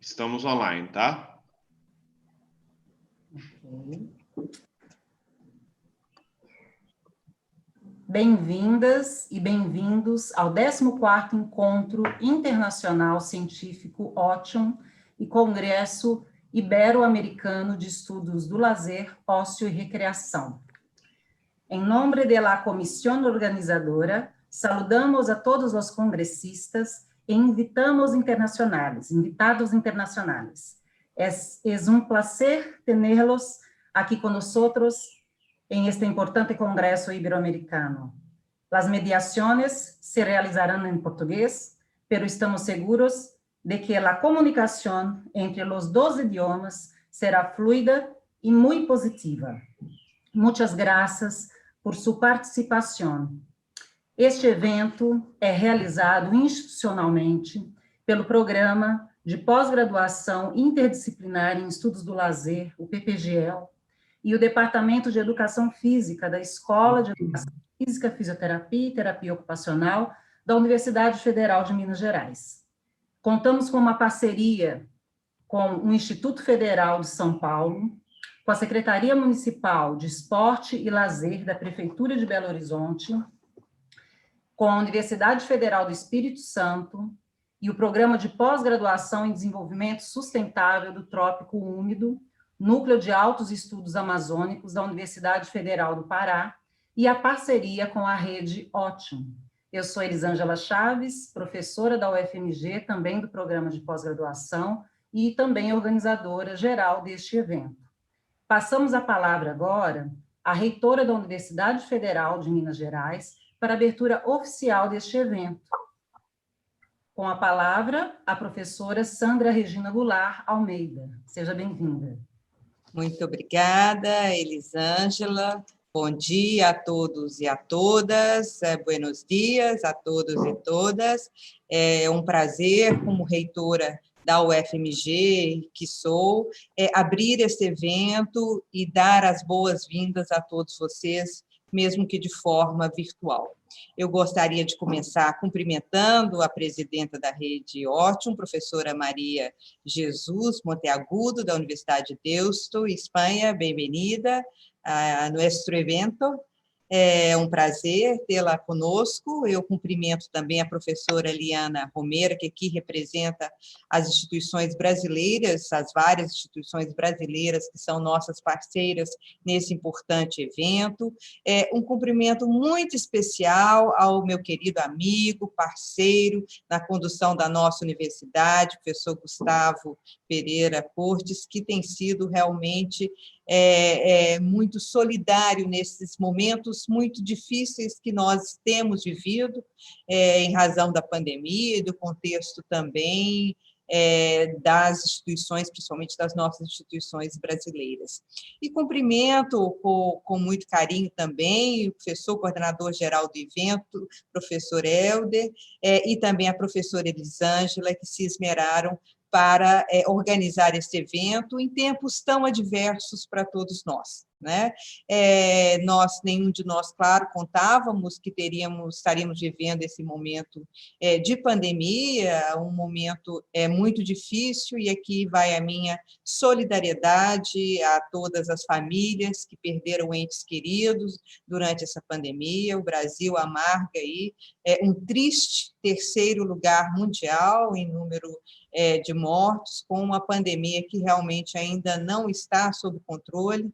Estamos online, tá? Okay. Bem-vindas e bem-vindos ao 14º Encontro Internacional Científico Ótium e Congresso Ibero-Americano de Estudos do Lazer, Ócio e Recreação. Em nome de la comisión organizadora, saludamos a todos os congressistas e invitados internacionales. Es un placer tenerlos aquí con nosotros en este importante Congreso Iberoamericano. Las mediaciones se realizarán en portugués, pero estamos seguros de que la comunicación entre los dos idiomas será fluida y muy positiva. Muchas gracias por sua participação. Este evento é realizado institucionalmente pelo Programa de Pós-Graduação Interdisciplinar em Estudos do Lazer, o PPGL, e o Departamento de Educação Física da Escola de Educação Física, Fisioterapia e Terapia Ocupacional da Universidade Federal de Minas Gerais. Contamos com uma parceria com o Instituto Federal de São Paulo, com a Secretaria Municipal de Esporte e Lazer da Prefeitura de Belo Horizonte, com a Universidade Federal do Espírito Santo e o Programa de Pós-Graduação em Desenvolvimento Sustentável do Trópico Úmido, Núcleo de Altos Estudos Amazônicos da Universidade Federal do Pará e a parceria com a Rede Ótium. Eu sou Elisângela Chaves, professora da UFMG, também do Programa de Pós-Graduação e também organizadora geral deste evento. Passamos a palavra agora à reitora da Universidade Federal de Minas Gerais para a abertura oficial deste evento. Com a palavra, a professora Sandra Regina Goulart Almeida. Seja bem-vinda. Muito obrigada, Elisângela. Bom dia a todos e a todas. Buenos dias a todos e todas. É um prazer, como reitora da UFMG, que sou, abrir esse evento e dar as boas-vindas a todos vocês, mesmo que de forma virtual. Eu gostaria de começar cumprimentando a presidenta da Rede Ótium, professora Maria Jesus Monteagudo, da Universidade de Deusto, Espanha. Bem-vinda a nosso evento. É um prazer tê-la conosco. Eu cumprimento também a professora Liana Romero, que aqui representa as instituições brasileiras, as várias instituições brasileiras que são nossas parceiras nesse importante evento. Um cumprimento muito especial ao meu querido amigo, parceiro, na condução da nossa universidade, professor Gustavo Pereira Cortes, que tem sido realmente muito solidário nesses momentos muito difíceis que nós temos vivido, em razão da pandemia e do contexto também das instituições, principalmente das nossas instituições brasileiras. E cumprimento com muito carinho também o professor coordenador-geral do evento, professor Helder, e também a professora Elisângela, que se esmeraram para organizar esse evento em tempos tão adversos para todos nós, né? Nenhum de nós, claro, contávamos que estaríamos vivendo esse momento de pandemia, um momento muito difícil, e aqui vai a minha solidariedade a todas as famílias que perderam entes queridos durante essa pandemia. O Brasil amarga aí um triste terceiro lugar mundial em número de mortos, com uma pandemia que realmente ainda não está sob controle,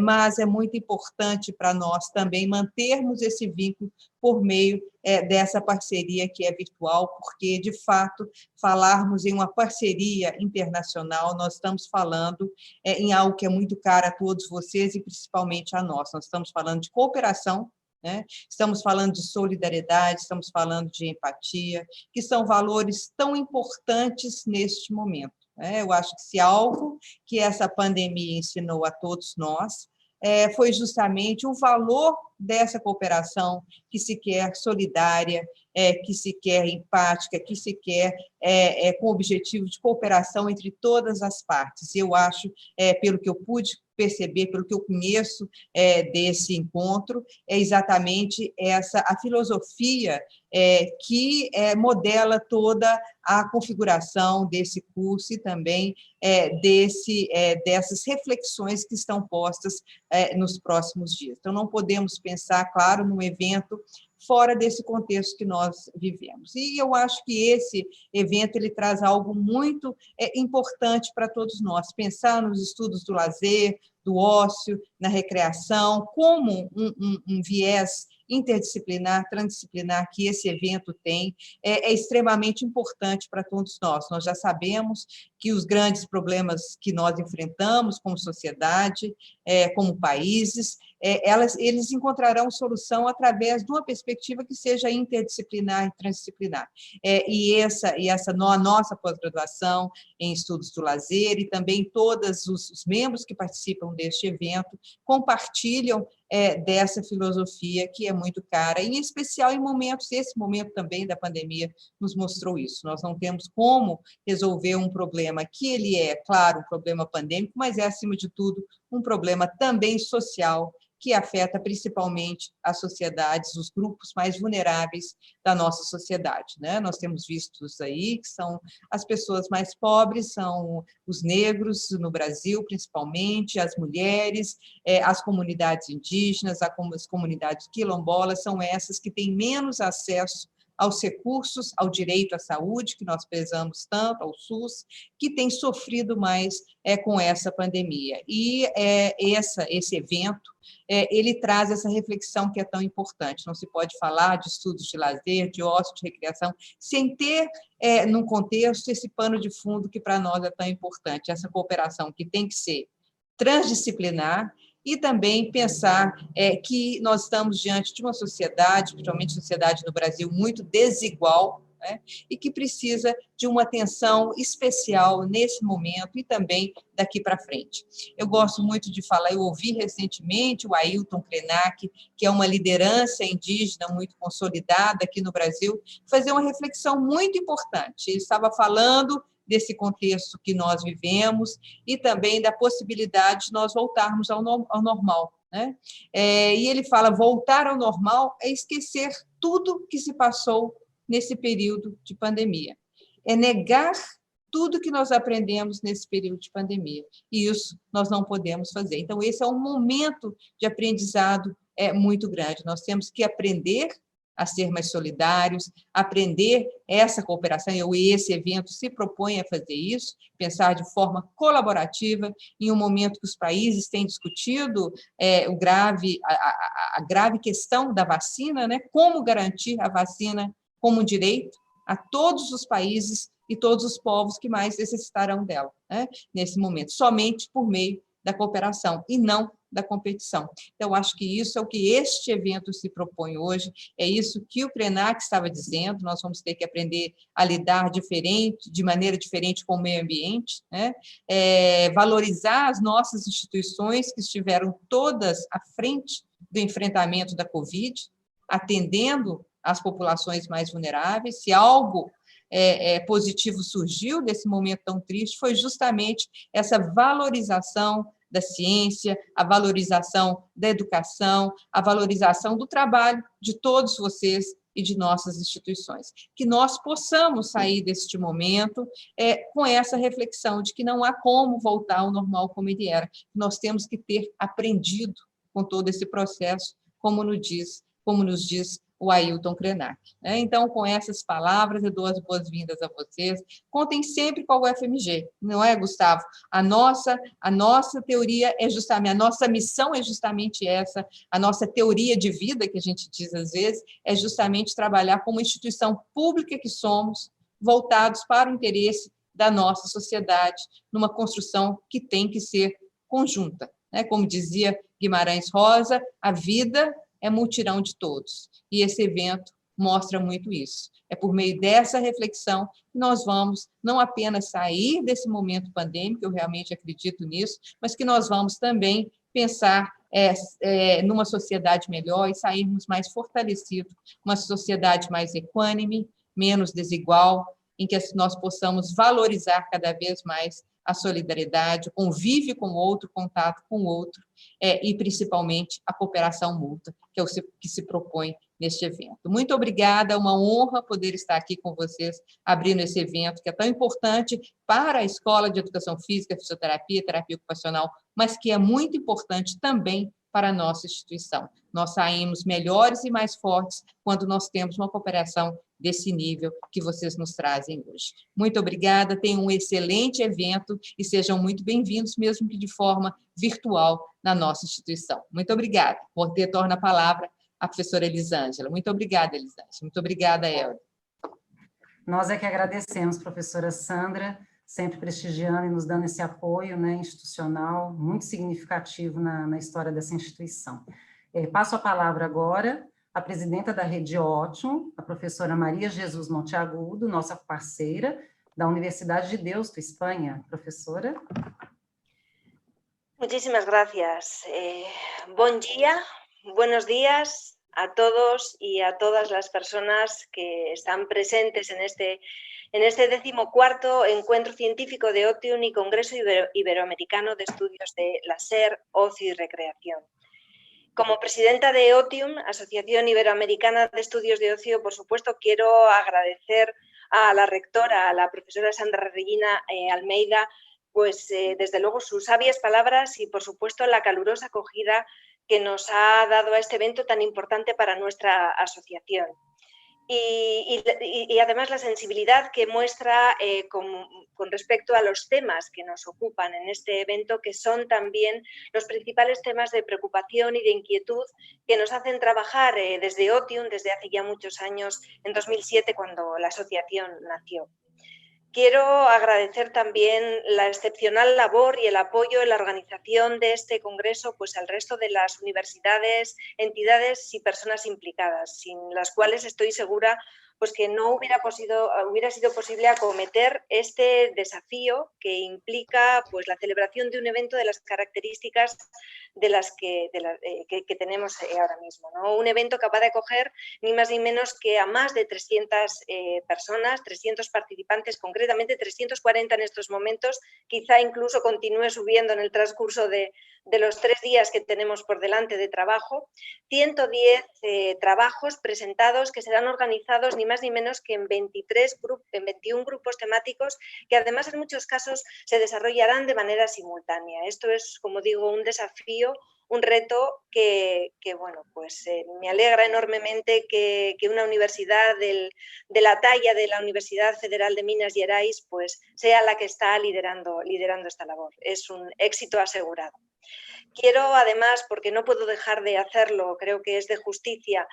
mas é muito importante para nós também mantermos esse vínculo por meio dessa parceria que é virtual, porque, de fato, falarmos em uma parceria internacional, nós estamos falando em algo que é muito caro a todos vocês e principalmente a nós. Nós estamos falando de cooperação, né? Estamos falando de solidariedade, estamos falando de empatia, que são valores tão importantes neste momento. Eu acho que se algo que essa pandemia ensinou a todos nós foi justamente o valor dessa cooperação que se quer solidária, que se quer empática, que se quer com o objetivo de cooperação entre todas as partes. Eu acho, pelo que eu pude perceber, pelo que eu conheço desse encontro, é exatamente a filosofia que modela toda a configuração desse curso e também dessas reflexões que estão postas nos próximos dias. Então, não podemos pensar, claro, num evento fora desse contexto que nós vivemos. E eu acho que esse evento ele traz algo muito importante para todos nós, pensar nos estudos do lazer, do ócio, na recreação, como um viés interdisciplinar, transdisciplinar que esse evento tem, é extremamente importante para todos nós. Nós já sabemos que os grandes problemas que nós enfrentamos como sociedade, como países, eles encontrarão solução através de uma perspectiva que seja interdisciplinar e transdisciplinar. E essa nossa pós-graduação em estudos do lazer e também todos os membros que participam deste evento compartilham dessa filosofia que é muito cara, em especial em momentos, esse momento também da pandemia nos mostrou isso. Nós não temos como resolver um problema que ele é, claro, um problema pandêmico, mas é, acima de tudo, um problema também social, que afeta principalmente as sociedades, os grupos mais vulneráveis da nossa sociedade, né? Nós temos visto aí que são as pessoas mais pobres, são os negros no Brasil, principalmente, as mulheres, as comunidades indígenas, as comunidades quilombolas, são essas que têm menos acesso aos recursos, ao direito à saúde, que nós prezamos tanto, ao SUS, que tem sofrido mais com essa pandemia. E esse evento, ele traz essa reflexão que é tão importante. Não se pode falar de estudos de lazer, de ócio, de recreação, sem ter, num contexto, esse pano de fundo que para nós é tão importante, essa cooperação que tem que ser transdisciplinar, e também pensar que nós estamos diante de uma sociedade, principalmente a sociedade no Brasil, muito desigual, né? E que precisa de uma atenção especial nesse momento e também daqui para frente. Eu gosto muito de falar, eu ouvi recentemente o Ailton Krenak, que é uma liderança indígena muito consolidada aqui no Brasil, fazer uma reflexão muito importante. Ele estava falando desse contexto que nós vivemos e também da possibilidade de nós voltarmos ao normal, né? E ele fala, voltar ao normal é esquecer tudo que se passou nesse período de pandemia. É negar tudo que nós aprendemos nesse período de pandemia. E isso nós não podemos fazer. Então, esse é um momento de aprendizado muito grande. Nós temos que aprender a ser mais solidários, aprender essa cooperação, e esse evento se propõe a fazer isso, pensar de forma colaborativa, em um momento que os países têm discutido a grave questão da vacina, né? Como garantir a vacina como direito a todos os países e todos os povos que mais necessitarão dela, né? Nesse momento, somente por meio da cooperação, e não da competição. Então, acho que isso é o que este evento se propõe hoje, é isso que o Krenak estava dizendo, nós vamos ter que aprender a lidar de maneira diferente com o meio ambiente, né? Valorizar as nossas instituições que estiveram todas à frente do enfrentamento da Covid, atendendo as populações mais vulneráveis. Se algo positivo surgiu desse momento tão triste, foi justamente essa valorização da ciência, a valorização da educação, a valorização do trabalho de todos vocês e de nossas instituições. Que nós possamos sair deste momento com essa reflexão de que não há como voltar ao normal como ele era. Nós temos que ter aprendido com todo esse processo, como nos diz o Ailton Krenak. Então, com essas palavras, eu dou as boas-vindas a vocês. Contem sempre com a UFMG, não é, Gustavo? A nossa teoria é justamente, a nossa missão é justamente essa, a nossa teoria de vida, que a gente diz às vezes, é justamente trabalhar como instituição pública que somos, voltados para o interesse da nossa sociedade, numa construção que tem que ser conjunta. Como dizia Guimarães Rosa, a vida é multirão de todos. E esse evento mostra muito isso. É por meio dessa reflexão que nós vamos não apenas sair desse momento pandêmico, eu realmente acredito nisso, mas que nós vamos também pensar numa sociedade melhor e sairmos mais fortalecidos, uma sociedade mais equânime, menos desigual, em que nós possamos valorizar cada vez mais a solidariedade, o convívio com o outro, o contato com o outro, e principalmente a cooperação mútua, que é o que se propõe neste evento. Muito obrigada, é uma honra poder estar aqui com vocês, abrindo esse evento, que é tão importante para a Escola de Educação Física, Fisioterapia, Terapia Ocupacional, mas que é muito importante também para a nossa instituição. Nós saímos melhores e mais fortes quando nós temos uma cooperação desse nível que vocês nos trazem hoje. Muito obrigada, tenham um excelente evento e sejam muito bem-vindos, mesmo que de forma virtual, na nossa instituição. Muito obrigada. Vou retorno a palavra à professora Elisângela. Muito obrigada, Elisângela. Muito obrigada, Elda. Nós é que agradecemos, professora Sandra, sempre prestigiando e nos dando esse apoio, né, institucional muito significativo na história dessa instituição. Passo a palavra agora à presidenta da Rede Ótium, a professora Maria Jesus Monteagudo, nossa parceira da Universidade de Deusto, Espanha. Professora. Muchísimas gracias. Buen día, buenos días a todos y a todas las personas que están presentes en este 14º Encuentro Científico de Otium y Congreso Iberoamericano de Estudios de la SER, Ocio y Recreación. Como presidenta de Otium, Asociación Iberoamericana de Estudios de Ocio, por supuesto, quiero agradecer a la rectora, a la profesora Sandra Regina Almeida, pues desde luego sus sabias palabras y, por supuesto, la calurosa acogida que nos ha dado a este evento tan importante para nuestra asociación. Y además la sensibilidad que muestra con respecto a los temas que nos ocupan en este evento, que son también los principales temas de preocupación y de inquietud que nos hacen trabajar desde Otium, desde hace ya muchos años, en 2007, cuando la asociación nació. Quiero agradecer también la excepcional labor y el apoyo en la organización de este congreso, pues al resto de las universidades, entidades y personas implicadas, sin las cuales estoy segura pues que no hubiera sido posible acometer este desafío que implica pues la celebración de un evento de las características de las que tenemos ahora mismo, ¿no? Un evento capaz de acoger ni más ni menos que a más de 300 personas, 300 participantes, concretamente 340 en estos momentos, quizá incluso continúe subiendo en el transcurso de los 3 días que tenemos por delante de trabajo, 110 trabajos presentados que serán organizados ni más ni menos que en 21 grupos temáticos que además en muchos casos se desarrollarán de manera simultánea. Esto es, como digo, un desafío, un reto que bueno, pues me alegra enormemente que una universidad de la talla de la Universidad Federal de Minas Gerais pues sea la que está liderando esta labor. Es un éxito asegurado. Quiero además, porque no puedo dejar de hacerlo, creo que es de justicia,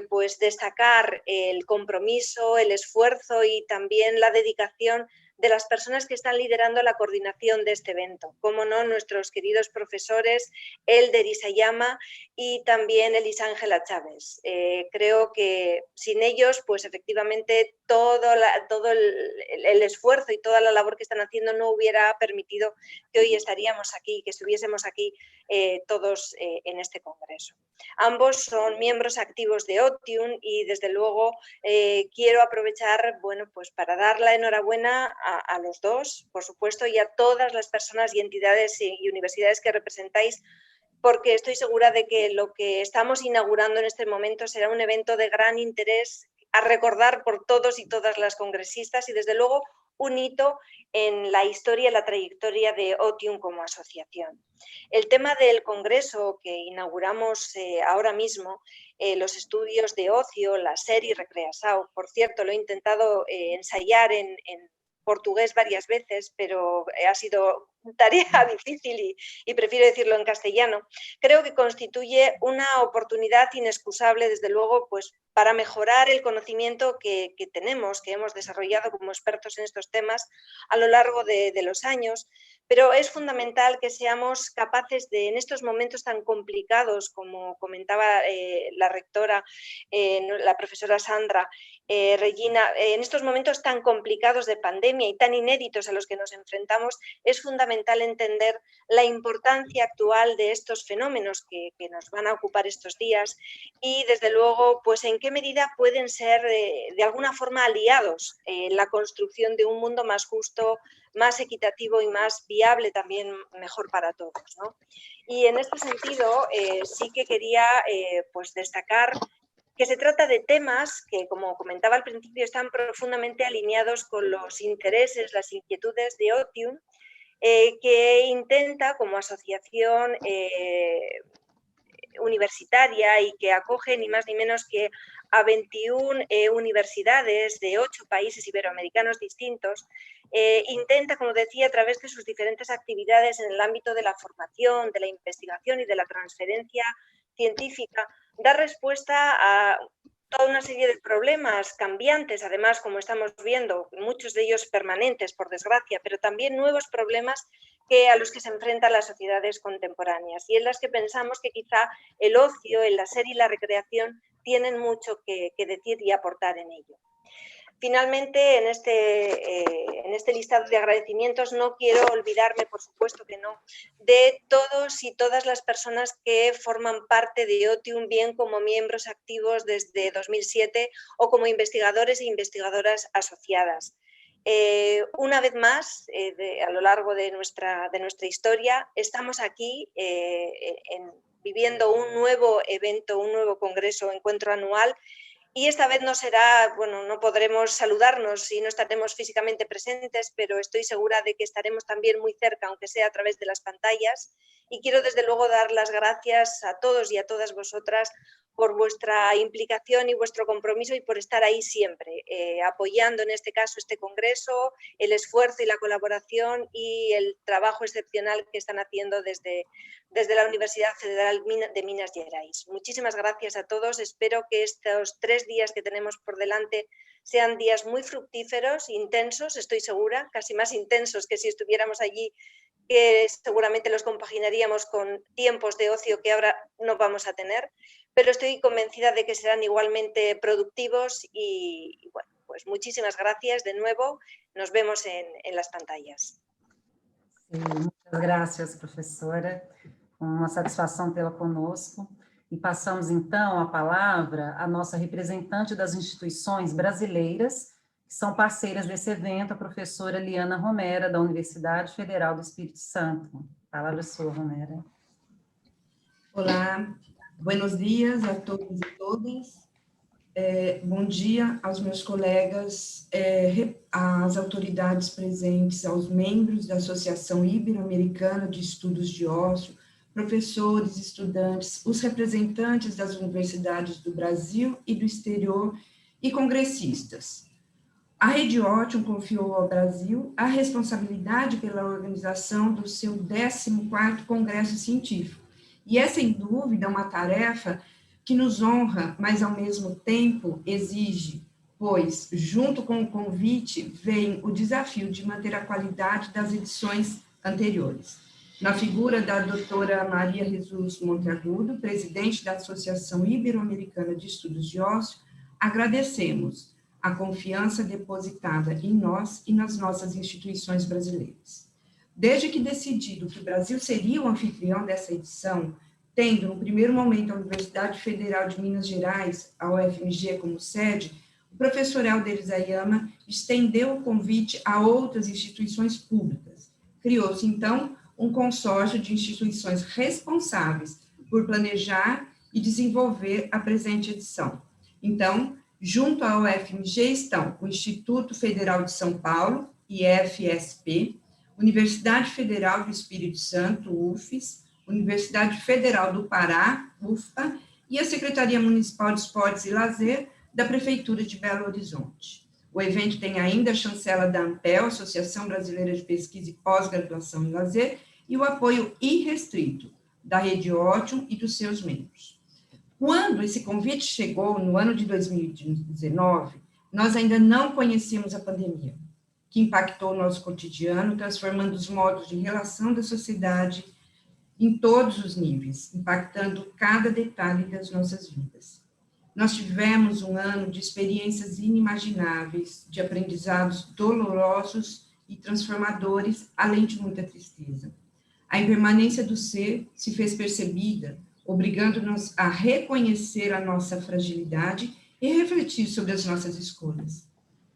pues destacar el compromiso, el esfuerzo y también la dedicación de las personas que están liderando la coordinación de este evento. Cómo no, nuestros queridos profesores Elder Isayama y también Elisângela Chávez. Creo que sin ellos, pues efectivamente todo el esfuerzo y toda la labor que están haciendo no hubiera permitido que hoy estaríamos aquí, que estuviésemos aquí todos en este congreso. Ambos son miembros activos de Otium y desde luego quiero aprovechar, bueno, pues para dar la enhorabuena a los dos, por supuesto, y a todas las personas y entidades y universidades que representáis, porque estoy segura de que lo que estamos inaugurando en este momento será un evento de gran interés a recordar por todos y todas las congresistas y desde luego un hito en la historia y la trayectoria de Otium como asociación. El tema del congreso que inauguramos ahora mismo, los estudios de ocio, la serie Recreação, por cierto, lo he intentado ensayar en portugués varias veces, pero ha sido tarea difícil y prefiero decirlo en castellano. Creo que constituye una oportunidad inexcusable, desde luego, pues para mejorar el conocimiento que tenemos, que hemos desarrollado como expertos en estos temas a lo largo de los años, pero es fundamental que seamos capaces de, en estos momentos tan complicados, como comentaba la rectora, la profesora Sandra, Regina, en estos momentos tan complicados de pandemia y tan inéditos a los que nos enfrentamos, es fundamental entender la importancia actual de estos fenómenos que nos van a ocupar estos días y, desde luego, pues en qué medida pueden ser de alguna forma aliados en la construcción de un mundo más justo, más equitativo y más viable, también mejor para todos, ¿no? Y en este sentido, sí que quería pues destacar que se trata de temas que, como comentaba al principio, están profundamente alineados con los intereses, las inquietudes de Otium, que intenta, como asociación universitaria y que acoge ni más ni menos que a 21 universidades de 8 países iberoamericanos distintos, intenta, como decía, a través de sus diferentes actividades en el ámbito de la formación, de la investigación y de la transferencia científica, dar respuesta a toda una serie de problemas cambiantes, además, como estamos viendo, muchos de ellos permanentes, por desgracia, pero también nuevos problemas a los que se enfrentan las sociedades contemporáneas y en las que pensamos que quizá el ocio, el láser y la recreación tienen mucho que decir y aportar en ello. Finalmente, en este listado de agradecimientos no quiero olvidarme, por supuesto que no, de todos y todas las personas que forman parte de Otium, bien como miembros activos desde 2007 o como investigadores e investigadoras asociadas. Una vez más, a lo largo de nuestra historia, estamos aquí viviendo un nuevo evento, un nuevo congreso, encuentro anual. Y esta vez no será, bueno, no podremos saludarnos y no estaremos físicamente presentes, pero estoy segura de que estaremos también muy cerca, aunque sea a través de las pantallas. Y quiero desde luego dar las gracias a todos y a todas vosotras por vuestra implicación y vuestro compromiso y por estar ahí siempre, apoyando en este caso este congreso, el esfuerzo y la colaboración y el trabajo excepcional que están haciendo desde la Universidad Federal de Minas Gerais. Muchísimas gracias a todos. Espero que estos 3 días que tenemos por delante sean días muy fructíferos, intensos, estoy segura, casi más intensos que si estuviéramos allí, que seguramente los compaginaríamos con tiempos de ocio que ahora no vamos a tener, pero estoy convencida de que serán igualmente productivos y bueno, pues muchísimas gracias de nuevo. Nos vemos en las pantallas. Sim, muitas graças, professora. Uma satisfação tê-la conosco. E passamos, então, a palavra à nossa representante das instituições brasileiras, que são parceiras desse evento, a professora Liana Romera, da Universidade Federal do Espírito Santo. A palavra é sua, Romera. Olá, buenos dias a todos e todas. Bom dia aos meus colegas, às autoridades presentes, aos membros da Associação Ibero-Americana de Estudos de Ócio, professores, estudantes, os representantes das universidades do Brasil e do exterior e congressistas. A Rede Otium confiou ao Brasil a responsabilidade pela organização do seu 14º Congresso Científico, e é, sem dúvida, uma tarefa que nos honra, mas, ao mesmo tempo, exige, pois, junto com o convite, vem o desafio de manter a qualidade das edições anteriores. Na figura da doutora Maria Jesus Monteagudo, presidente da Associação Ibero-Americana de Estudos de Ócio, agradecemos a confiança depositada em nós e nas nossas instituições brasileiras. Desde que decidido que o Brasil seria o anfitrião dessa edição, tendo, no primeiro momento, a Universidade Federal de Minas Gerais, a UFMG, como sede, o professor Helder Isayama estendeu o convite a outras instituições públicas. Criou-se, então, um consórcio de instituições responsáveis por planejar e desenvolver a presente edição. Então, junto à UFMG estão o Instituto Federal de São Paulo, IFSP, Universidade Federal do Espírito Santo, UFES, Universidade Federal do Pará, UFPA, e a Secretaria Municipal de Esportes e Lazer da Prefeitura de Belo Horizonte. O evento tem ainda a chancela da ANPEL, Associação Brasileira de Pesquisa e Pós-Graduação em Lazer, e o apoio irrestrito da Rede Otium e dos seus membros. Quando esse convite chegou, no ano de 2019, nós ainda não conhecíamos a pandemia, que impactou o nosso cotidiano, transformando os modos de relação da sociedade em todos os níveis, impactando cada detalhe das nossas vidas. Nós tivemos um ano de experiências inimagináveis, de aprendizados dolorosos e transformadores, além de muita tristeza. A impermanência do ser se fez percebida, obrigando-nos a reconhecer a nossa fragilidade e refletir sobre as nossas escolhas.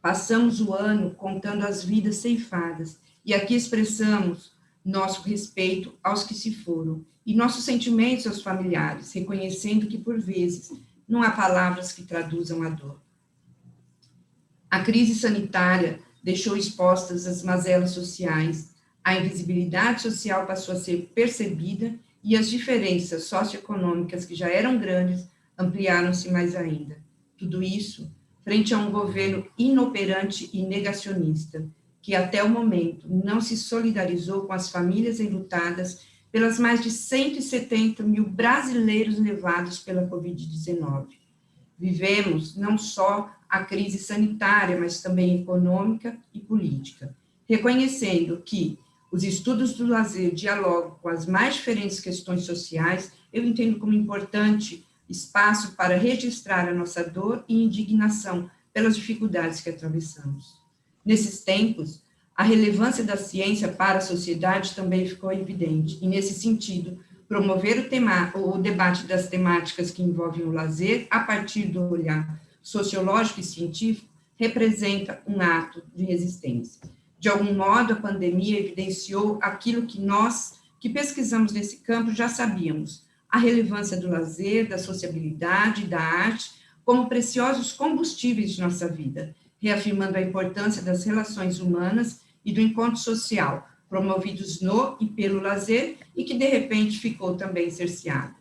Passamos o ano contando as vidas ceifadas, e aqui expressamos nosso respeito aos que se foram, e nossos sentimentos aos familiares, reconhecendo que, por vezes, não há palavras que traduzam a dor. A crise sanitária deixou expostas as mazelas sociais, a invisibilidade social passou a ser percebida e as diferenças socioeconômicas que já eram grandes ampliaram-se mais ainda. Tudo isso frente a um governo inoperante e negacionista, que até o momento não se solidarizou com as famílias enlutadas pelas mais de 170 mil brasileiros levados pela Covid-19. Vivemos não só a crise sanitária, mas também econômica e política, reconhecendo que os estudos do lazer dialogam com as mais diferentes questões sociais. Eu entendo como importante espaço para registrar a nossa dor e indignação pelas dificuldades que atravessamos. Nesses tempos, a relevância da ciência para a sociedade também ficou evidente, e, nesse sentido, promover o debate das temáticas que envolvem o lazer a partir do olhar sociológico e científico representa um ato de resistência. De algum modo, a pandemia evidenciou aquilo que nós, que pesquisamos nesse campo, já sabíamos: a relevância do lazer, da sociabilidade, da arte, como preciosos combustíveis de nossa vida, reafirmando a importância das relações humanas e do encontro social, promovidos no e pelo lazer, e que, de repente, ficou também cerceado.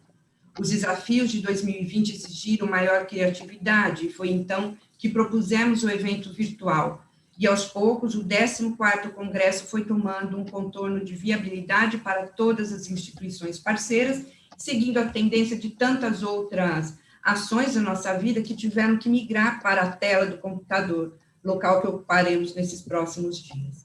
Os desafios de 2020 exigiram maior criatividade, e foi então que propusemos o evento virtual, e aos poucos o 14º Congresso foi tomando um contorno de viabilidade para todas as instituições parceiras, seguindo a tendência de tantas outras ações da nossa vida que tiveram que migrar para a tela do computador, local que ocuparemos nesses próximos dias.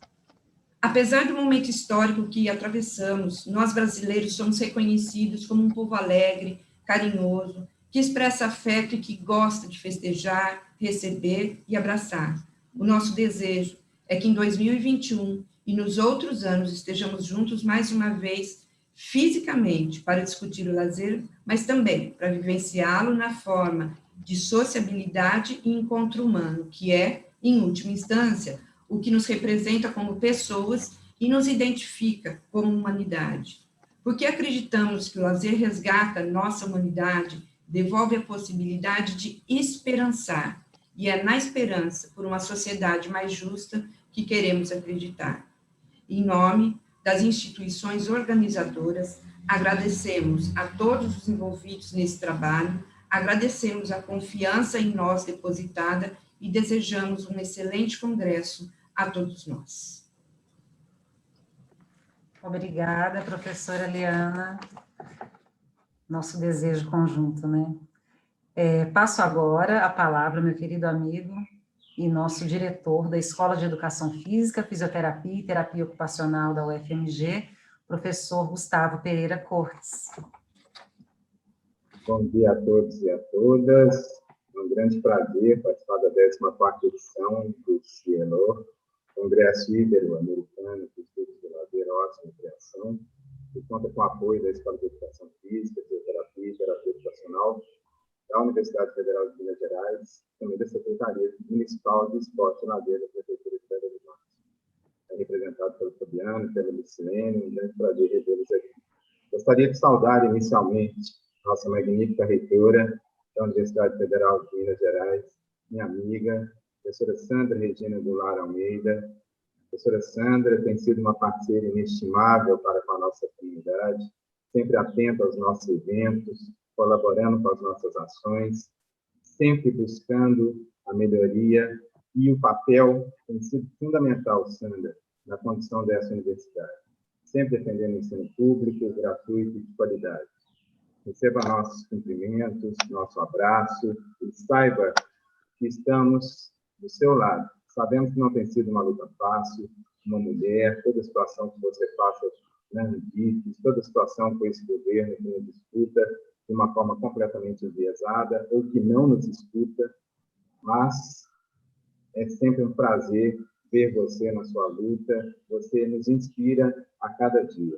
Apesar do momento histórico que atravessamos, nós brasileiros somos reconhecidos como um povo alegre, carinhoso, que expressa afeto e que gosta de festejar, receber e abraçar. O nosso desejo é que em 2021 e nos outros anos estejamos juntos mais uma vez, fisicamente, para discutir o lazer, mas também para vivenciá-lo na forma de sociabilidade e encontro humano, que é, em última instância, o que nos representa como pessoas e nos identifica como humanidade. Porque acreditamos que o lazer resgata nossa humanidade, devolve a possibilidade de esperançar, e é na esperança por uma sociedade mais justa que queremos acreditar. Em nome das instituições organizadoras, agradecemos a todos os envolvidos nesse trabalho, agradecemos a confiança em nós depositada e desejamos um excelente congresso a todos nós. Obrigada, professora Liana. Nosso desejo conjunto, né? Passo agora a palavra ao meu querido amigo e nosso diretor da Escola de Educação Física, Fisioterapia e Terapia Ocupacional da UFMG, professor Gustavo Pereira Cortes. Bom dia a todos e a todas. É um grande prazer participar da 14ª edição do CIELO, Congresso Ibero-Americano de Estudos de Lazer, Ócio e Recreação, que conta com o apoio da Escola de Educação Física, Fisioterapia e Terapia Ocupacional da Universidade Federal de Minas Gerais, também da Secretaria Municipal de Esporte e Lazer da Prefeitura de Belo Horizonte. É representado pelo Fabiano, pela Lucilene, um grande prazer revê-los aqui. Gostaria de saudar inicialmente nossa magnífica reitora da Universidade Federal de Minas Gerais, minha amiga, professora Sandra Regina Goulart Almeida. A professora Sandra tem sido uma parceira inestimável para com a nossa comunidade, sempre atenta aos nossos eventos, colaborando com as nossas ações, sempre buscando a melhoria, e o papel tem sido fundamental, Sandra, na condição dessa universidade, sempre defendendo o ensino público, gratuito e de qualidade. Receba nossos cumprimentos, nosso abraço, e saiba que estamos do seu lado. Sabemos que não tem sido uma luta fácil, uma mulher, toda situação que você passa na Andiques, toda situação com esse governo que nos disputa, de uma forma completamente enviesada ou que não nos escuta, mas é sempre um prazer ver você na sua luta, você nos inspira a cada dia.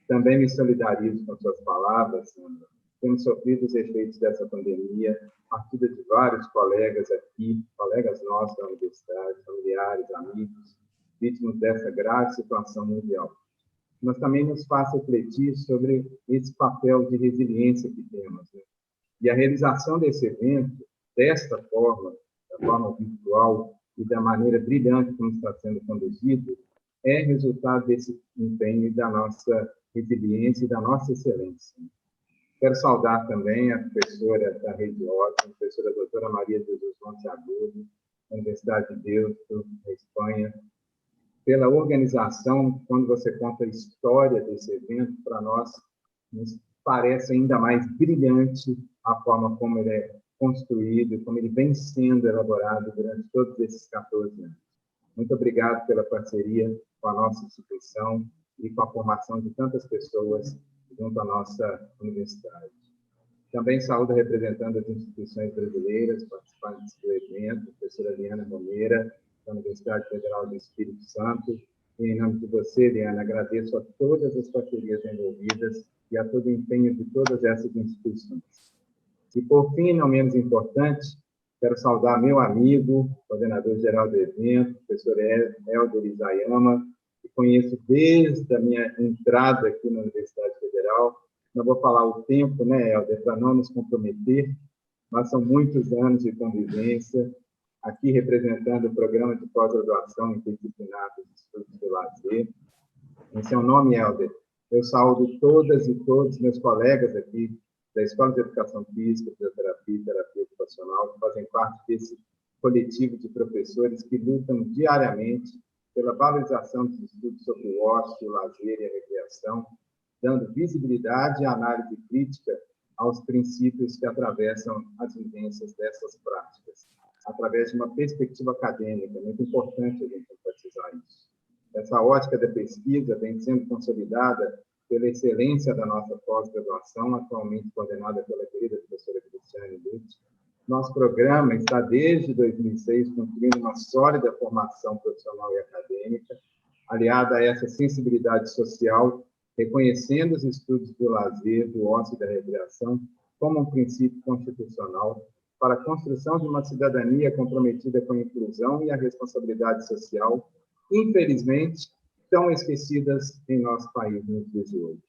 Também me solidarizo com suas palavras, Sandra. Temos sofrido os efeitos dessa pandemia, partida de vários colegas aqui, colegas nossos da universidade, familiares, amigos, vítimas dessa grave situação mundial. Mas também nos faz refletir sobre esse papel de resiliência que temos, né? E a realização desse evento, desta forma, da forma virtual e da maneira brilhante como está sendo conduzido, é resultado desse empenho e da nossa resiliência e da nossa excelência. Quero saudar também a professora da Rede Ótima, a professora doutora Maria de Jesus Monteagudo, da Universidade de Deusto, na Espanha, pela organização. Quando você conta a história desse evento, para nós, nos parece ainda mais brilhante a forma como ele é construído, como ele vem sendo elaborado durante todos esses 14 anos. Muito obrigado pela parceria com a nossa instituição e com a formação de tantas pessoas junto à nossa universidade. Também saúdo representando as instituições brasileiras participantes do evento, a professora Liana Romeira, da Universidade Federal do Espírito Santo. E, em nome de você, Liana, agradeço a todas as parcerias envolvidas e a todo o empenho de todas essas instituições. E, por fim, não menos importante, quero saudar meu amigo, coordenador-geral do evento, professor Helder Isayama, que conheço desde a minha entrada aqui na Universidade Federal. Não vou falar o tempo, né, Helder, para não nos comprometer, mas são muitos anos de convivência, aqui representando o programa de pós-graduação interdisciplinar dos estudos do lazer. Em seu nome, Helder, eu saúdo todas e todos meus colegas aqui da Escola de Educação Física, Fisioterapia e Terapia Ocupacional, que fazem parte desse coletivo de professores que lutam diariamente pela valorização dos estudos sobre o ócio, o lazer e a recreação, dando visibilidade e análise crítica aos princípios que atravessam as vivências dessas práticas, através de uma perspectiva acadêmica. Muito importante a gente enfatizar isso. Essa ótica da pesquisa vem sendo consolidada pela excelência da nossa pós-graduação, atualmente coordenada pela querida professora Cristiane Lutz. Nosso programa está, desde 2006, construindo uma sólida formação profissional e acadêmica, aliada a essa sensibilidade social, reconhecendo os estudos do lazer, do ócio e da recreação como um princípio constitucional para a construção de uma cidadania comprometida com a inclusão e a responsabilidade social, infelizmente, tão esquecidas em nosso país nos dias de hoje.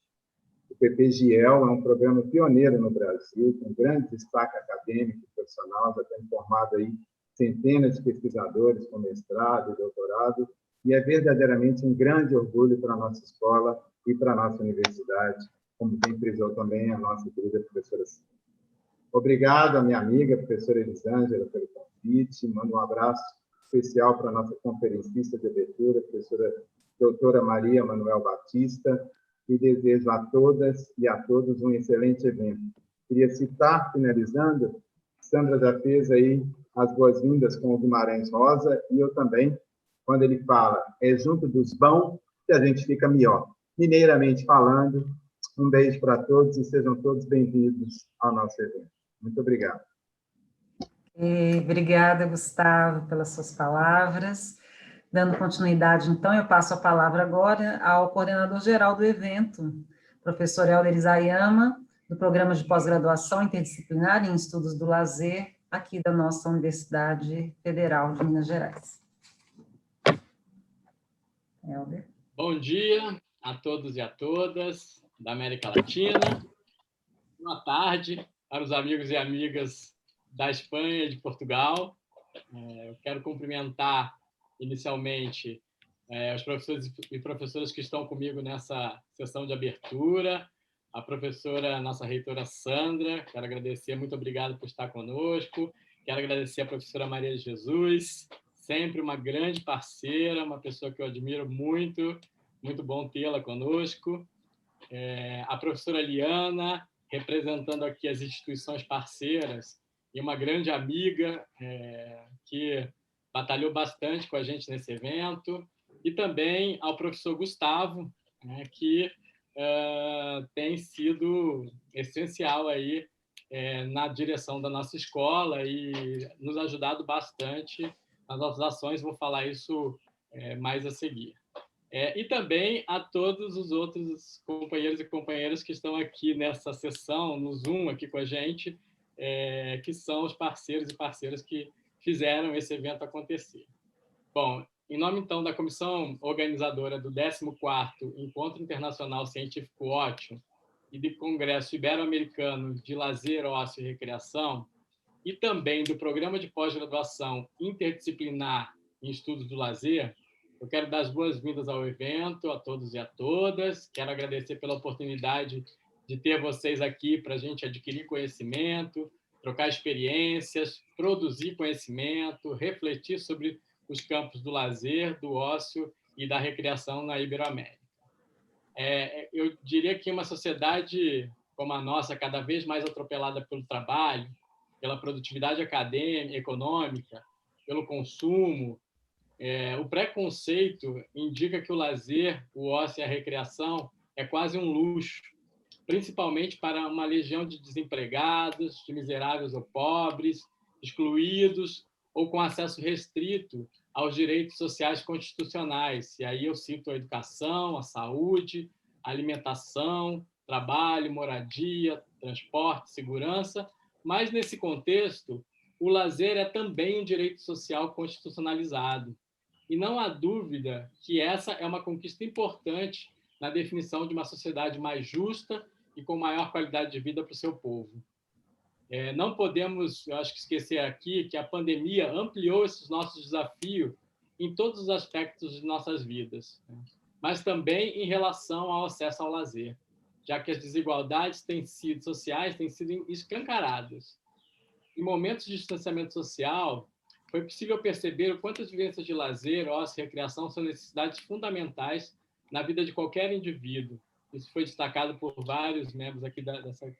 O PPGL é um programa pioneiro no Brasil, com grande destaque acadêmico e profissional, já tem formado aí centenas de pesquisadores com mestrado e doutorado, e é verdadeiramente um grande orgulho para a nossa escola e para a nossa universidade, como bem frisou também a nossa querida professora Cida. Obrigado à minha amiga, professora Elisângela, pelo convite. Mando um abraço especial para a nossa conferencista de abertura, professora doutora Maria Manuel Batista, e desejo a todas e a todos um excelente evento. Queria citar, finalizando, Sandra já fez aí as boas-vindas com o Guimarães Rosa, e eu também, quando ele fala, é junto dos bons que a gente fica melhor. Mineiramente falando, um beijo para todos e sejam todos bem-vindos ao nosso evento. Muito obrigado. Obrigada, Gustavo, pelas suas palavras. Dando continuidade, então, eu passo a palavra agora ao coordenador-geral do evento, professor Helder Isayama, do Programa de Pós-Graduação Interdisciplinar em Estudos do Lazer, aqui da nossa Universidade Federal de Minas Gerais. Helder. Bom dia a todos e a todas da América Latina. Boa tarde para os amigos e amigas da Espanha e de Portugal. Eu quero cumprimentar inicialmente os professores e professoras que estão comigo nessa sessão de abertura, a professora, nossa reitora Sandra, quero agradecer, muito obrigado por estar conosco, quero agradecer a professora Maria de Jesus, sempre uma grande parceira, uma pessoa que eu admiro muito, muito bom tê-la conosco, a professora Liana, representando aqui as instituições parceiras, e uma grande amiga que batalhou bastante com a gente nesse evento, e também ao professor Gustavo, que tem sido essencial aí na direção da nossa escola e nos ajudado bastante nas nossas ações. Vou falar isso mais a seguir. E também a todos os outros companheiros e companheiras que estão aqui nessa sessão, no Zoom, aqui com a gente, que são os parceiros e parceiras que fizeram esse evento acontecer. Bom, em nome, então, da comissão organizadora do 14º Encontro Internacional Científico Ócio e do Congresso Ibero-Americano de Lazer, Ócio e Recreação, e também do Programa de Pós-Graduação Interdisciplinar em Estudos do Lazer, eu quero dar as boas-vindas ao evento, a todos e a todas. Quero agradecer pela oportunidade de ter vocês aqui para a gente adquirir conhecimento, trocar experiências, produzir conhecimento, refletir sobre os campos do lazer, do ócio e da recreação na Iberoamérica. Eu diria que uma sociedade como a nossa, cada vez mais atropelada pelo trabalho, pela produtividade acadêmica, econômica, pelo consumo, o preconceito indica que o lazer, o ócio e a recreação é quase um luxo, principalmente para uma legião de desempregados, de miseráveis ou pobres, excluídos ou com acesso restrito aos direitos sociais constitucionais. E aí eu cito a educação, a saúde, a alimentação, trabalho, moradia, transporte, segurança. Mas, nesse contexto, o lazer é também um direito social constitucionalizado. E não há dúvida que essa é uma conquista importante na definição de uma sociedade mais justa e com maior qualidade de vida para o seu povo. Não podemos, eu acho que esquecer aqui, que a pandemia ampliou esses nossos desafios em todos os aspectos de nossas vidas, mas também em relação ao acesso ao lazer, já que as desigualdades sociais têm sido escancaradas. Em momentos de distanciamento social, foi possível perceber o quanto as vivências de lazer, ócio e recreação são necessidades fundamentais na vida de qualquer indivíduo. Isso foi destacado por vários membros aqui dessa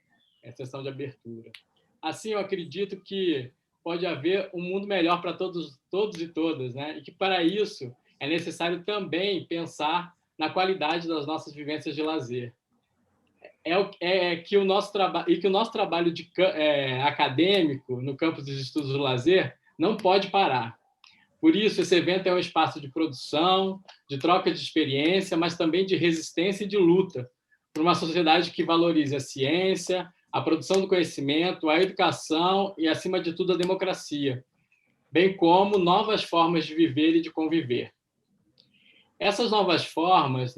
sessão de abertura. Assim, eu acredito que pode haver um mundo melhor para todos e todas, né? E que, para isso, é necessário também pensar na qualidade das nossas vivências de lazer. Que o nosso trabalho acadêmico no campo dos estudos do lazer não pode parar. Por isso, esse evento é um espaço de produção, de troca de experiência, mas também de resistência e de luta por uma sociedade que valorize a ciência, a produção do conhecimento, a educação e, acima de tudo, a democracia, bem como novas formas de viver e de conviver. Essas novas formas,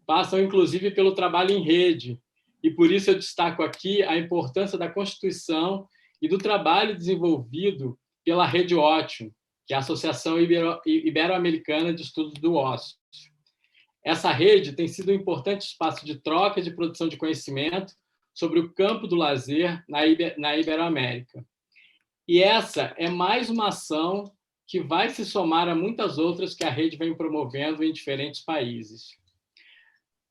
passam, inclusive, pelo trabalho em rede, e por isso eu destaco aqui a importância da Constituição e do trabalho desenvolvido pela Rede Ócio, que é a Associação Ibero-Americana de Estudos do Ócio. Essa rede tem sido um importante espaço de troca e de produção de conhecimento sobre o campo do lazer na Iberoamérica. E essa é mais uma ação que vai se somar a muitas outras que a rede vem promovendo em diferentes países.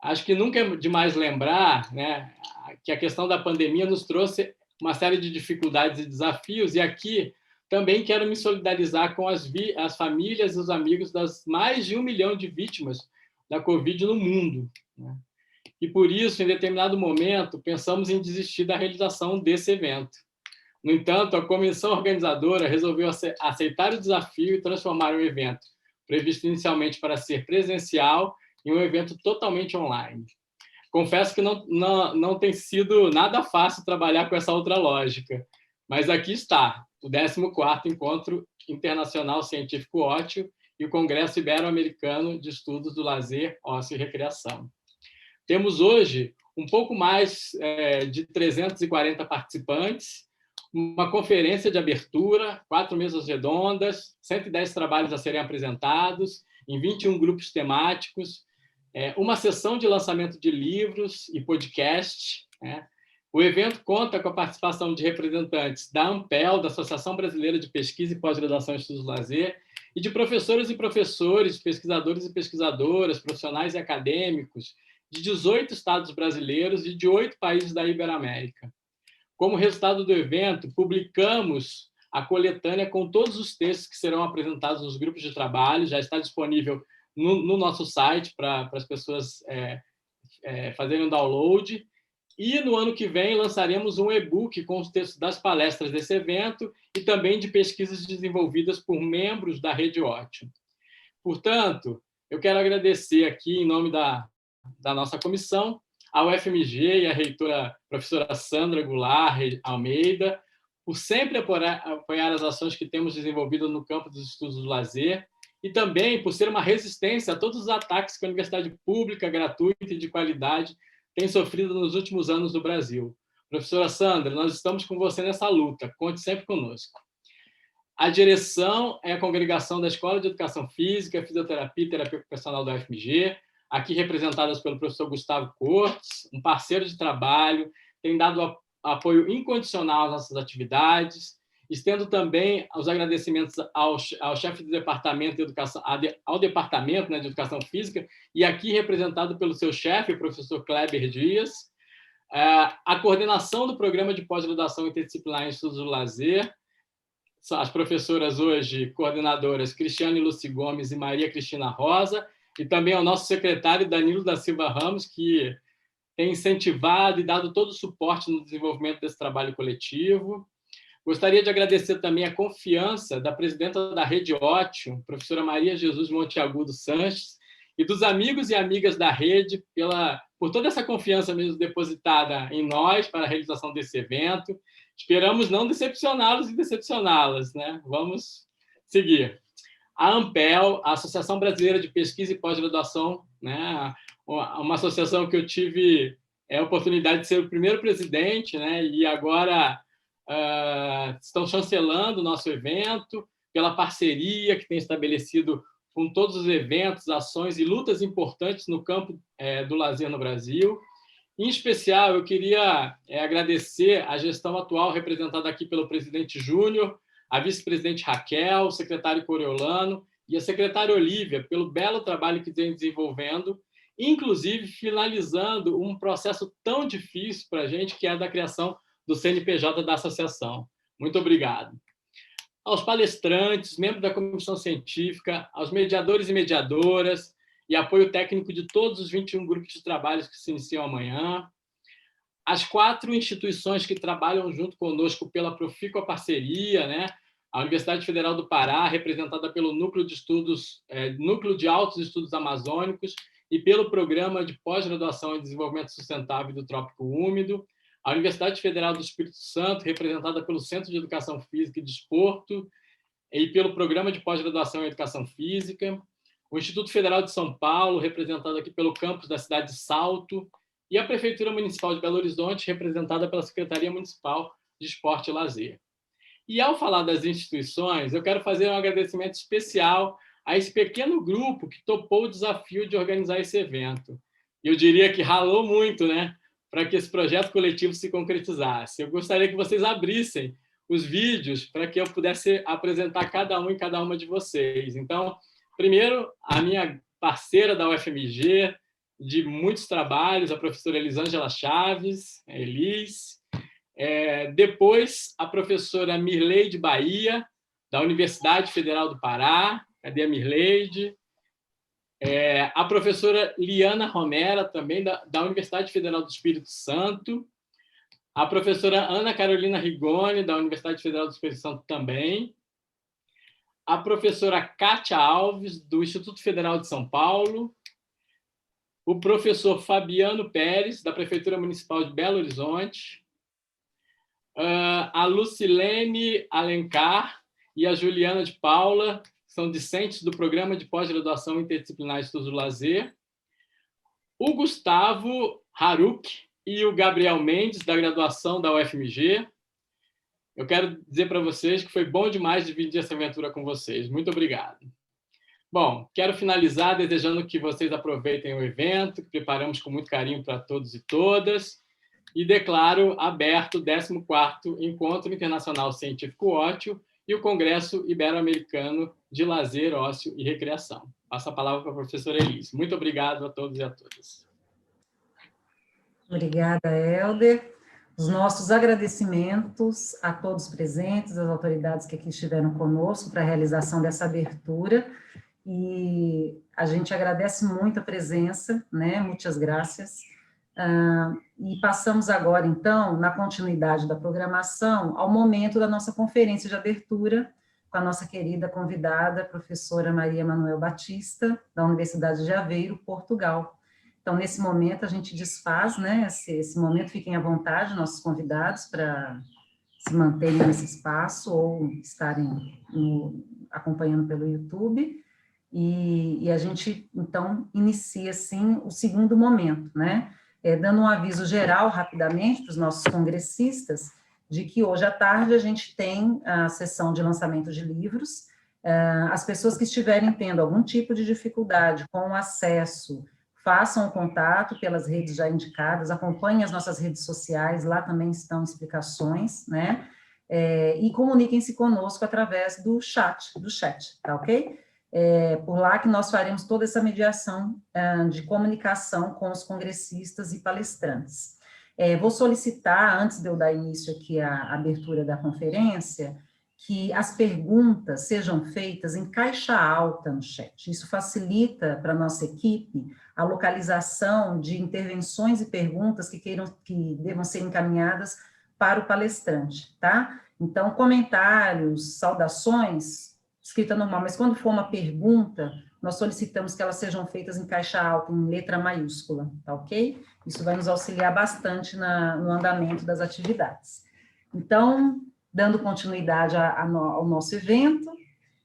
Acho que nunca é demais lembrar, que a questão da pandemia nos trouxe uma série de dificuldades e desafios, e aqui também quero me solidarizar com as famílias e os amigos das mais de 1 milhão de vítimas da Covid no mundo. E, por isso, em determinado momento, pensamos em desistir da realização desse evento. No entanto, a comissão organizadora resolveu aceitar o desafio e transformar o evento, previsto inicialmente para ser presencial, em um evento totalmente online. Confesso que não tem sido nada fácil trabalhar com essa outra lógica, mas aqui está, o 14º Encontro Internacional Científico Ócio e o Congresso Ibero-Americano de Estudos do Lazer, Ócio e Recreação. Temos hoje um pouco mais de 340 participantes, uma conferência de abertura, 4 mesas redondas, 110 trabalhos a serem apresentados, em 21 grupos temáticos, uma sessão de lançamento de livros e podcast. O evento conta com a participação de representantes da ANPEL, da Associação Brasileira de Pesquisa e Pós-Graduação em Estudos do Lazer, e de professoras e professores, pesquisadores e pesquisadoras, profissionais e acadêmicos, de 18 estados brasileiros e de 8 países da Iberoamérica. Como resultado do evento, publicamos a coletânea com todos os textos que serão apresentados nos grupos de trabalho, já está disponível no nosso site para as pessoas fazerem um download. E no ano que vem lançaremos um e-book com os textos das palestras desse evento e também de pesquisas desenvolvidas por membros da Rede Ótimo. Portanto, eu quero agradecer aqui, em nome da nossa comissão, ao UFMG e à reitora professora Sandra Goulart Almeida, por sempre apoiar as ações que temos desenvolvido no campo dos estudos do lazer e também por ser uma resistência a todos os ataques que a universidade pública, gratuita e de qualidade tem sofrido nos últimos anos no Brasil. Professora Sandra, nós estamos com você nessa luta, conte sempre conosco. A direção é a congregação da Escola de Educação Física, Fisioterapia e Terapia Ocupacional da UFMG, aqui representadas pelo professor Gustavo Cortes, um parceiro de trabalho, tem dado apoio incondicional às nossas atividades, estendo também os agradecimentos ao chefe do departamento de educação, ao departamento, né, de Educação Física, e aqui representado pelo seu chefe, o professor Kleber Dias, a coordenação do programa de pós-graduação interdisciplinar em estudos do lazer, as professoras hoje coordenadoras Cristiane Luci Gomes e Maria Cristina Rosa, e também ao nosso secretário Danilo da Silva Ramos, que tem incentivado e dado todo o suporte no desenvolvimento desse trabalho coletivo. Gostaria de agradecer também a confiança da presidenta da Rede Ótimo, professora Maria Jesus Monteagudo Sanches, e dos amigos e amigas da rede por toda essa confiança mesmo depositada em nós para a realização desse evento. Esperamos não decepcioná-los e decepcioná-las, né? Vamos seguir. A ANPEL, a Associação Brasileira de Pesquisa e Pós-Graduação, né? Uma associação que eu tive a oportunidade de ser o primeiro presidente, né? E agora estão chancelando o nosso evento, pela parceria que tem estabelecido com todos os eventos, ações e lutas importantes no campo do lazer no Brasil. Em especial, eu queria agradecer a gestão atual, representada aqui pelo presidente Júnior, a vice-presidente Raquel, o secretário Coriolano e a secretária Olívia, pelo belo trabalho que vem desenvolvendo, inclusive finalizando um processo tão difícil para a gente, que é a da criação do CNPJ da associação. Muito obrigado. Aos palestrantes, membros da comissão científica, aos mediadores e mediadoras, e apoio técnico de todos os 21 grupos de trabalhos que se iniciam amanhã, as 4 instituições que trabalham junto conosco pela Profícua Parceria, né? A Universidade Federal do Pará, representada pelo Núcleo de Altos Estudos Amazônicos e pelo Programa de Pós-Graduação em Desenvolvimento Sustentável do Trópico Úmido, a Universidade Federal do Espírito Santo, representada pelo Centro de Educação Física e Desporto e pelo Programa de Pós-Graduação em Educação Física, o Instituto Federal de São Paulo, representado aqui pelo campus da cidade de Salto, e a Prefeitura Municipal de Belo Horizonte, representada pela Secretaria Municipal de Esporte e Lazer. E, ao falar das instituições, eu quero fazer um agradecimento especial a esse pequeno grupo que topou o desafio de organizar esse evento. Eu diria que ralou muito, né, para que esse projeto coletivo se concretizasse. Eu gostaria que vocês abrissem os vídeos para que eu pudesse apresentar cada um e cada uma de vocês. Então, primeiro, a minha parceira da UFMG, de muitos trabalhos, a professora Elisângela Chaves, Elis. Depois, a professora Mirleide Bahia, da Universidade Federal do Pará. Cadê a Mirleide? A professora Liana Romera, também da Universidade Federal do Espírito Santo. A professora Ana Carolina Rigoni, da Universidade Federal do Espírito Santo também. A professora Kátia Alves, do Instituto Federal de São Paulo. O professor Fabiano Pérez, da Prefeitura Municipal de Belo Horizonte. A Lucilene Alencar e a Juliana de Paula, são discentes do Programa de Pós-Graduação Interdisciplinar em Estudos do Lazer. O Gustavo Haruk e o Gabriel Mendes, da graduação da UFMG. Eu quero dizer para vocês que foi bom demais dividir essa aventura com vocês. Muito obrigado. Bom, quero finalizar desejando que vocês aproveitem o evento, que preparamos com muito carinho para todos e todas, e declaro aberto o 14º Encontro Internacional Científico Ócio e o Congresso Ibero-Americano de Lazer, Ócio e Recreação. Passo a palavra para a professora Elis. Muito obrigado a todos e a todas. Obrigada, Helder. Os nossos agradecimentos a todos presentes, às autoridades que aqui estiveram conosco para a realização dessa abertura, e a gente agradece muito a presença, né? Muitas graças. E passamos agora, então, na continuidade da programação, ao momento da nossa conferência de abertura, com a nossa querida convidada, professora Maria Manuel Batista, da Universidade de Aveiro, Portugal. Então, nesse momento, a gente desfaz, né, esse momento, fiquem à vontade, nossos convidados, para se manterem nesse espaço ou estarem acompanhando pelo YouTube, e a gente, então, inicia, assim, o segundo momento, né, dando um aviso geral, rapidamente, para os nossos congressistas, de que hoje à tarde a gente tem a sessão de lançamento de livros. As pessoas que estiverem tendo algum tipo de dificuldade com o acesso, façam o contato pelas redes já indicadas, acompanhem as nossas redes sociais, lá também estão explicações, né? E comuniquem-se conosco através do chat, tá ok? Por lá que nós faremos toda essa mediação de comunicação com os congressistas e palestrantes. Vou solicitar, antes de eu dar início aqui à abertura da conferência, que as perguntas sejam feitas em caixa alta no chat. Isso facilita para a nossa equipe a localização de intervenções e perguntas que devam ser encaminhadas para o palestrante, tá? Então, comentários, saudações, escrita normal, mas quando for uma pergunta, nós solicitamos que elas sejam feitas em caixa alta, em letra maiúscula, tá ok? Isso vai nos auxiliar bastante no andamento das atividades. Então, dando continuidade ao nosso evento,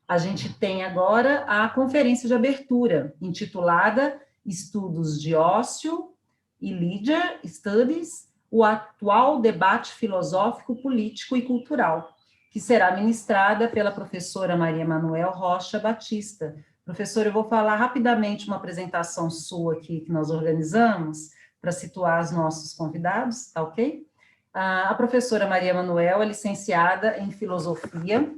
a gente tem agora a conferência de abertura, intitulada Estudos de Ócio e Leisure Studies, o atual debate filosófico, político e cultural, que será ministrada pela professora Maria Manuel Rocha Batista. Professora, eu vou falar rapidamente uma apresentação sua aqui que nós organizamos para situar os nossos convidados, tá ok? A professora Maria Manuel é licenciada em Filosofia,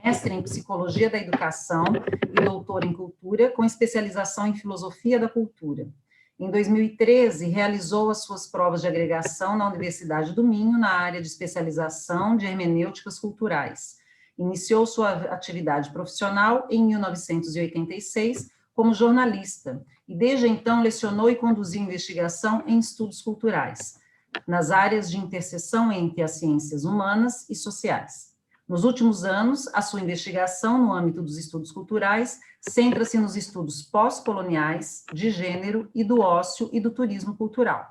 mestre em Psicologia da Educação e doutora em Cultura, com especialização em Filosofia da Cultura. Em 2013, realizou as suas provas de agregação na Universidade do Minho, na área de especialização de hermenêuticas culturais. Iniciou sua atividade profissional em 1986 como jornalista, e desde então lecionou e conduziu investigação em estudos culturais, nas áreas de interseção entre as ciências humanas e sociais. Nos últimos anos, a sua investigação no âmbito dos estudos culturais centra-se nos estudos pós-coloniais, de gênero e do ócio e do turismo cultural,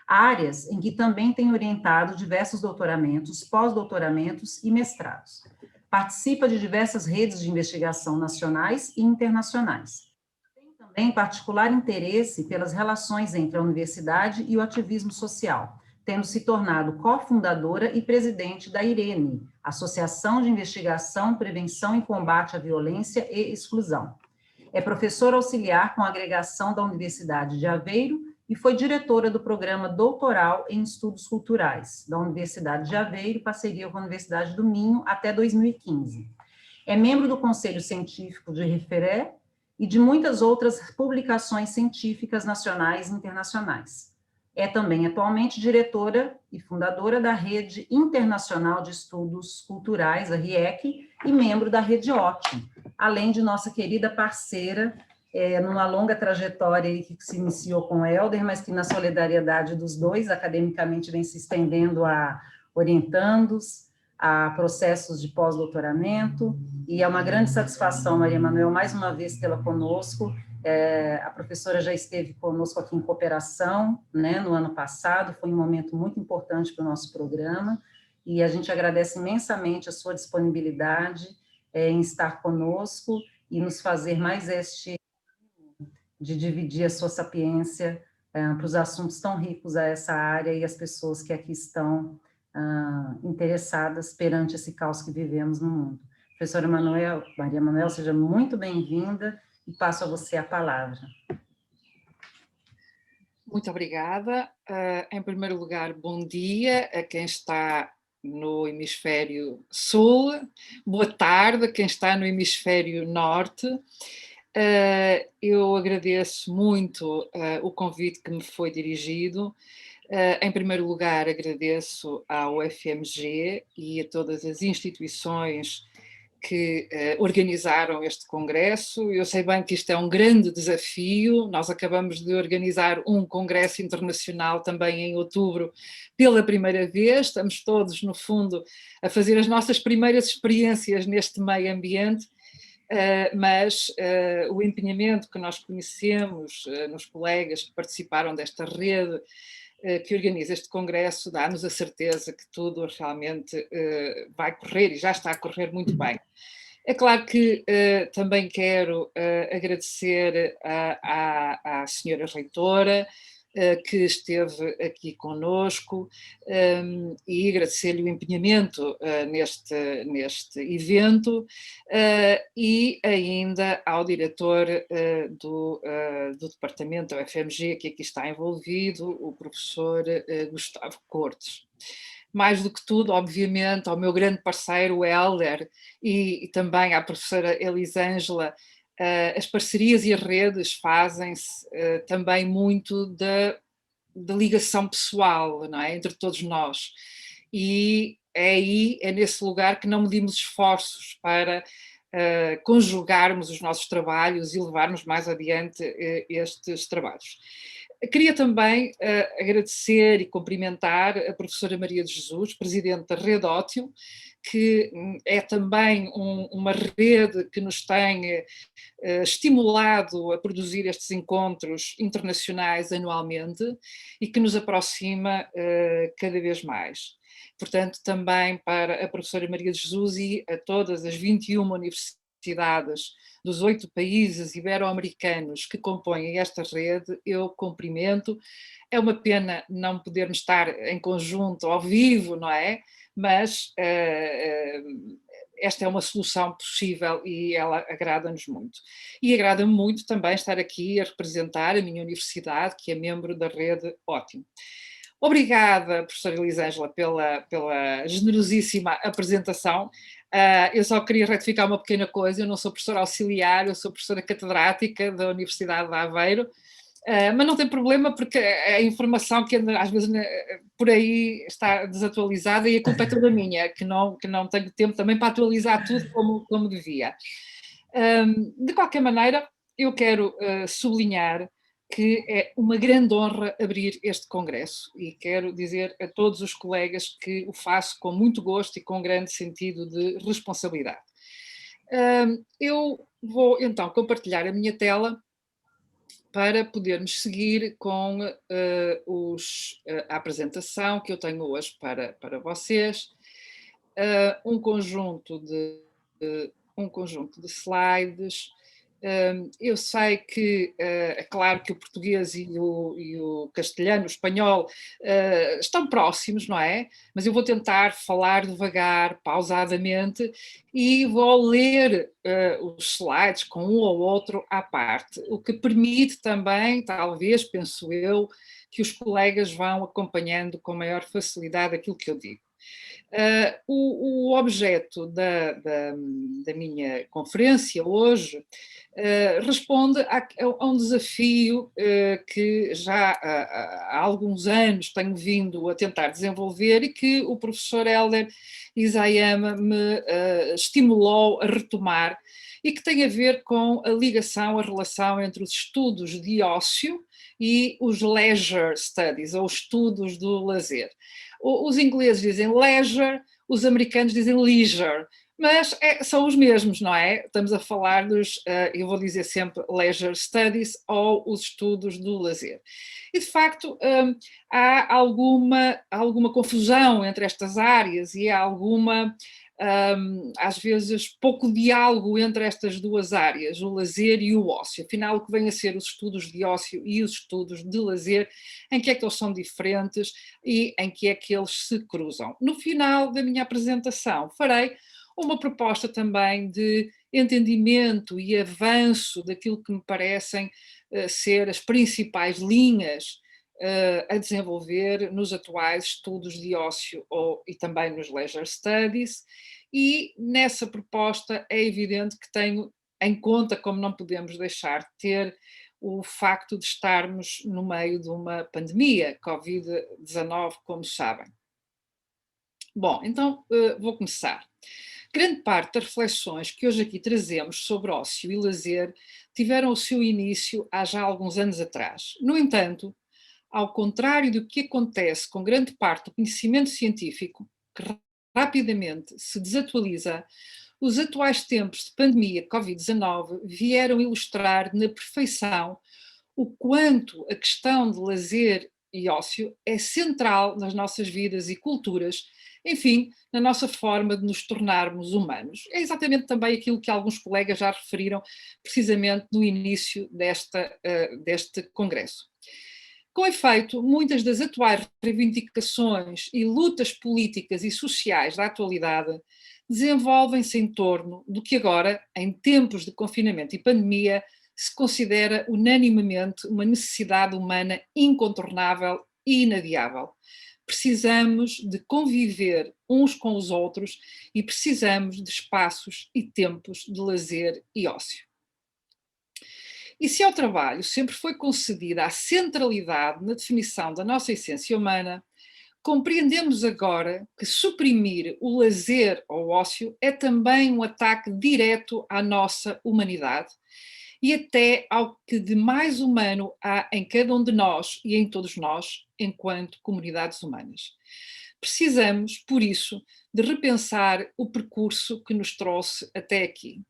áreas em que também tem orientado diversos doutoramentos, pós-doutoramentos e mestrados. Participa de diversas redes de investigação nacionais e internacionais. Tem também particular interesse pelas relações entre a universidade e o ativismo social, tendo se tornado cofundadora e presidente da IRENE, Associação de Investigação, Prevenção e Combate à Violência e Exclusão. É professora auxiliar com agregação da Universidade de Aveiro e foi diretora do programa doutoral em estudos culturais da Universidade de Aveiro, parceria com a Universidade do Minho, até 2015. É membro do Conselho Científico de Referé e de muitas outras publicações científicas nacionais e internacionais. É também atualmente diretora e fundadora da Rede Internacional de Estudos Culturais, a RIEC, e membro da Rede Ótimo, além de nossa querida parceira, numa longa trajetória aí que se iniciou com o Helder, mas que na solidariedade dos dois, academicamente, vem se estendendo a orientandos, a processos de pós-doutoramento, e é uma grande satisfação, Maria Manuel, mais uma vez tê-la conosco. A professora já esteve conosco aqui em cooperação, né, no ano passado, foi um momento muito importante para o nosso programa, e a gente agradece imensamente a sua disponibilidade em estar conosco e nos fazer mais de dividir a sua sapiência para os assuntos tão ricos a essa área e as pessoas que aqui estão interessadas perante esse caos que vivemos no mundo. Professora Maria Manuel, seja muito bem-vinda, e passo a você a palavra. Muito obrigada. Em primeiro lugar, bom dia a quem está no hemisfério sul, boa tarde a quem está no hemisfério norte. Eu agradeço muito o convite que me foi dirigido. Em primeiro lugar, agradeço ao UFMG e a todas as instituições que organizaram este congresso. Eu sei bem que isto é um grande desafio. Nós acabamos de organizar um congresso internacional também em outubro pela primeira vez. Estamos todos, no fundo, a fazer as nossas primeiras experiências neste meio ambiente, mas o empenhamento que nós conhecemos nos colegas que participaram desta rede que organiza este congresso dá-nos a certeza que tudo realmente vai correr e já está a correr muito bem. É claro que também quero agradecer à senhora reitora que esteve aqui conosco e agradecer-lhe o empenhamento neste evento e ainda ao diretor do departamento da UFMG que aqui está envolvido, o professor Gustavo Cortes. Mais do que tudo, obviamente, ao meu grande parceiro, o Hélder, e também à professora Elisângela. As parcerias e as redes fazem-se também muito da ligação pessoal, não é? Entre todos nós. E é nesse lugar que não medimos esforços para conjugarmos os nossos trabalhos e levarmos mais adiante estes trabalhos. Queria também agradecer e cumprimentar a professora Maria de Jesus, presidente da Rede Ótio, que é também uma rede que nos tem estimulado a produzir estes encontros internacionais anualmente e que nos aproxima cada vez mais. Portanto, também para a professora Maria de Jesus e a todas as 21 universidades dos 8 países ibero-americanos que compõem esta rede, eu cumprimento. É uma pena não podermos estar em conjunto, ao vivo, não é? Mas esta é uma solução possível e ela agrada-nos muito. E agrada-me muito também estar aqui a representar a minha universidade, que é membro da rede Ótimo. Obrigada, professora Elisângela, pela generosíssima apresentação. Eu só queria retificar uma pequena coisa, eu não sou professora auxiliar, eu sou professora catedrática da Universidade de Aveiro, mas não tem problema porque a informação que anda, às vezes por aí está desatualizada e a culpa é toda minha, que não tenho tempo também para atualizar tudo como devia. De qualquer maneira, eu quero sublinhar que é uma grande honra abrir este congresso e quero dizer a todos os colegas que o faço com muito gosto e com grande sentido de responsabilidade. Eu vou então compartilhar a minha tela para podermos seguir com a apresentação que eu tenho hoje para vocês. Um conjunto de slides. Eu sei que, é claro que o português e o castelhano, o espanhol, estão próximos, não é? Mas eu vou tentar falar devagar, pausadamente, e vou ler os slides com um ou outro à parte, o que permite também, talvez, penso eu, que os colegas vão acompanhando com maior facilidade aquilo que eu digo. O objeto da minha conferência hoje responde a um desafio que já há alguns anos tenho vindo a tentar desenvolver e que o professor Hélder Isayama me estimulou a retomar e que tem a ver com a ligação, a relação entre os estudos de ócio e os leisure studies, ou estudos do lazer. Os ingleses dizem leisure, os americanos dizem leisure, mas são os mesmos, não é? Estamos a falar dos, eu vou dizer sempre leisure studies ou os estudos do lazer. E de facto há alguma confusão entre estas áreas e há alguma, às vezes, pouco diálogo entre estas duas áreas, o lazer e o ócio. Afinal, o que vem a ser os estudos de ócio e os estudos de lazer, em que é que eles são diferentes e em que é que eles se cruzam. No final da minha apresentação, farei uma proposta também de entendimento e avanço daquilo que me parecem ser as principais linhas a desenvolver nos atuais estudos de ócio e também nos leisure studies, e nessa proposta é evidente que tenho em conta, como não podemos deixar de ter, o facto de estarmos no meio de uma pandemia, Covid-19, como sabem. Bom, então vou começar. Grande parte das reflexões que hoje aqui trazemos sobre ócio e lazer tiveram o seu início há já alguns anos atrás. No entanto, ao contrário do que acontece com grande parte do conhecimento científico, que rapidamente se desatualiza, os atuais tempos de pandemia Covid-19 vieram ilustrar na perfeição o quanto a questão de lazer e ócio é central nas nossas vidas e culturas, enfim, na nossa forma de nos tornarmos humanos. É exatamente também aquilo que alguns colegas já referiram precisamente no início deste congresso. Com efeito, muitas das atuais reivindicações e lutas políticas e sociais da atualidade desenvolvem-se em torno do que agora, em tempos de confinamento e pandemia, se considera unanimemente uma necessidade humana incontornável e inadiável. Precisamos de conviver uns com os outros e precisamos de espaços e tempos de lazer e ócio. E se ao trabalho sempre foi concedida a centralidade na definição da nossa essência humana, compreendemos agora que suprimir o lazer ou ócio é também um ataque direto à nossa humanidade e até ao que de mais humano há em cada um de nós e em todos nós, enquanto comunidades humanas. Precisamos, por isso, de repensar o percurso que nos trouxe até aqui.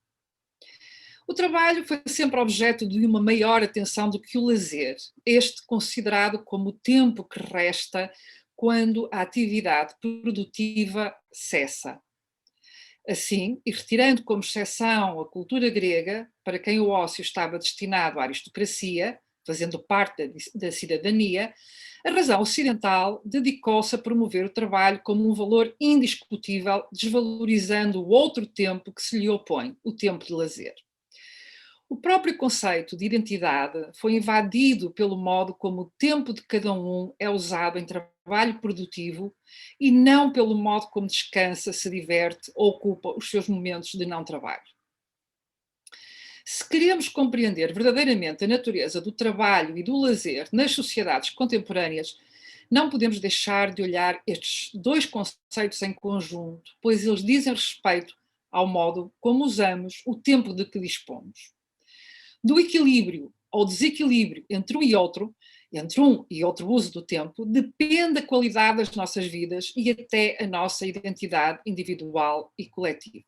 O trabalho foi sempre objeto de uma maior atenção do que o lazer, este considerado como o tempo que resta quando a atividade produtiva cessa. Assim, e retirando como exceção a cultura grega, para quem o ócio estava destinado à aristocracia, fazendo parte da cidadania, a razão ocidental dedicou-se a promover o trabalho como um valor indiscutível, desvalorizando o outro tempo que se lhe opõe, o tempo de lazer. O próprio conceito de identidade foi invadido pelo modo como o tempo de cada um é usado em trabalho produtivo e não pelo modo como descansa, se diverte ou ocupa os seus momentos de não trabalho. Se queremos compreender verdadeiramente a natureza do trabalho e do lazer nas sociedades contemporâneas, não podemos deixar de olhar estes dois conceitos em conjunto, pois eles dizem respeito ao modo como usamos o tempo de que dispomos. Do equilíbrio ou desequilíbrio entre um e outro uso do tempo, depende a qualidade das nossas vidas e até a nossa identidade individual e coletiva.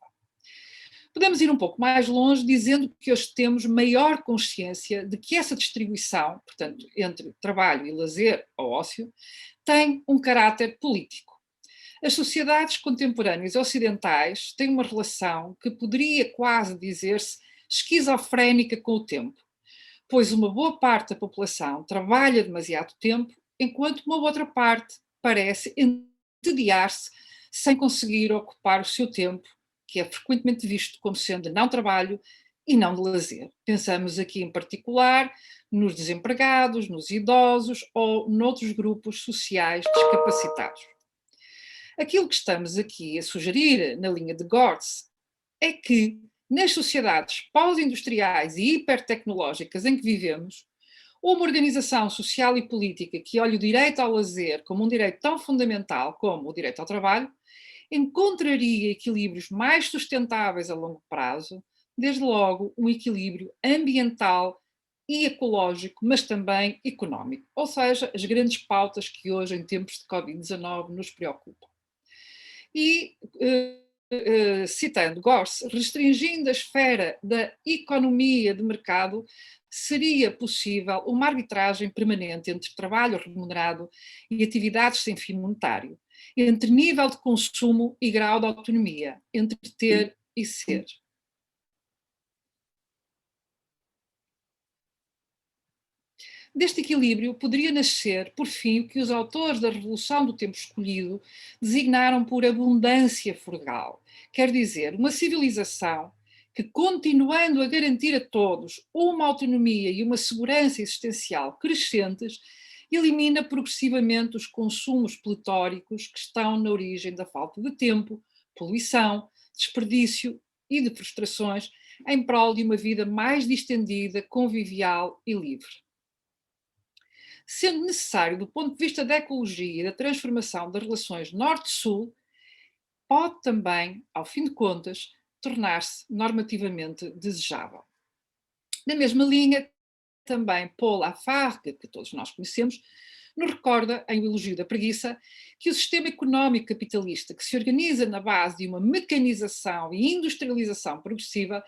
Podemos ir um pouco mais longe dizendo que hoje temos maior consciência de que essa distribuição, portanto, entre trabalho e lazer ou ócio, tem um caráter político. As sociedades contemporâneas ocidentais têm uma relação que poderia quase dizer-se esquizofrénica com o tempo, pois uma boa parte da população trabalha demasiado tempo, enquanto uma outra parte parece entediar-se sem conseguir ocupar o seu tempo, que é frequentemente visto como sendo não trabalho e não de lazer. Pensamos aqui em particular nos desempregados, nos idosos ou noutros grupos sociais descapacitados. Aquilo que estamos aqui a sugerir na linha de Gortz é que nas sociedades pós-industriais e hipertecnológicas em que vivemos, uma organização social e política que olha o direito ao lazer como um direito tão fundamental como o direito ao trabalho, encontraria equilíbrios mais sustentáveis a longo prazo, desde logo um equilíbrio ambiental e ecológico, mas também económico, ou seja, as grandes pautas que hoje, em tempos de Covid-19, nos preocupam. E citando Gortz, restringindo a esfera da economia de mercado, seria possível uma arbitragem permanente entre trabalho remunerado e atividades sem fim monetário, entre nível de consumo e grau de autonomia, entre ter e ser. Deste equilíbrio poderia nascer, por fim, o que os autores da Revolução do Tempo Escolhido designaram por abundância frugal, quer dizer, uma civilização que, continuando a garantir a todos uma autonomia e uma segurança existencial crescentes, elimina progressivamente os consumos pletóricos que estão na origem da falta de tempo, poluição, desperdício e de frustrações, em prol de uma vida mais distendida, convivial e livre. Sendo necessário, do ponto de vista da ecologia e da transformação das relações norte-sul, pode também, ao fim de contas, tornar-se normativamente desejável. Na mesma linha, também Paul Lafargue, que todos nós conhecemos, nos recorda, em O Elogio da Preguiça, que o sistema económico capitalista que se organiza na base de uma mecanização e industrialização progressiva,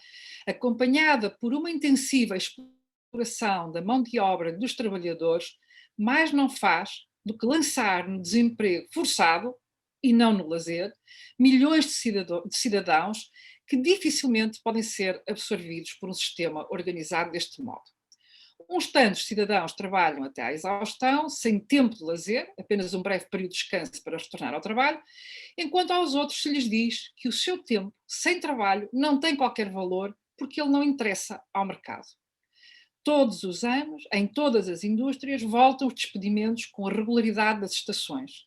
acompanhada por uma intensiva exploração da mão de obra dos trabalhadores, mais não faz do que lançar no desemprego forçado, e não no lazer, milhões de cidadãos que dificilmente podem ser absorvidos por um sistema organizado deste modo. Uns tantos cidadãos trabalham até à exaustão, sem tempo de lazer, apenas um breve período de descanso para retornar ao trabalho, enquanto aos outros se lhes diz que o seu tempo sem trabalho não tem qualquer valor porque ele não interessa ao mercado. Todos os anos, em todas as indústrias, voltam os despedimentos com a regularidade das estações.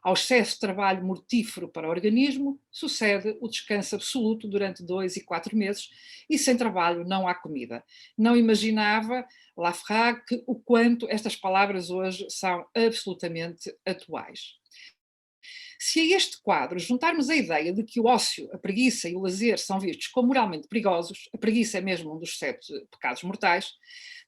Ao excesso de trabalho mortífero para o organismo, sucede o descanso absoluto durante 2 e 4 meses e sem trabalho não há comida. Não imaginava Lafargue o quanto estas palavras hoje são absolutamente atuais. Se a este quadro juntarmos a ideia de que o ócio, a preguiça e o lazer são vistos como moralmente perigosos, a preguiça é mesmo um dos 7 pecados mortais,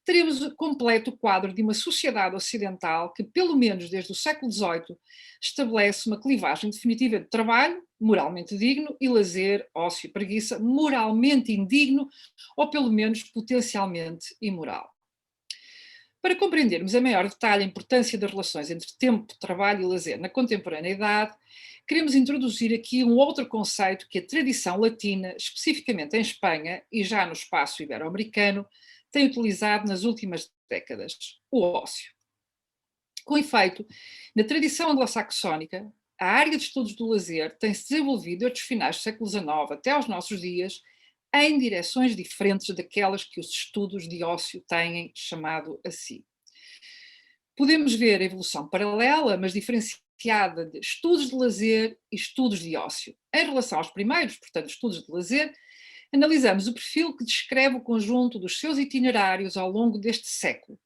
teremos completo o quadro de uma sociedade ocidental que, pelo menos desde o século XVIII, estabelece uma clivagem definitiva entre trabalho, moralmente digno, e lazer, ócio e preguiça, moralmente indigno ou pelo menos potencialmente imoral. Para compreendermos em maior detalhe a importância das relações entre tempo, trabalho e lazer na contemporaneidade, queremos introduzir aqui um outro conceito que a tradição latina, especificamente em Espanha e já no espaço ibero-americano, tem utilizado nas últimas décadas, o ócio. Com efeito, na tradição anglo-saxónica, a área de estudos do lazer tem-se desenvolvido desde os finais do século XIX até aos nossos dias em direções diferentes daquelas que os estudos de ócio têm chamado a si. Podemos ver a evolução paralela, mas diferenciada de estudos de lazer e estudos de ócio. Em relação aos primeiros, portanto, estudos de lazer, analisamos o perfil que descreve o conjunto dos seus itinerários ao longo deste século,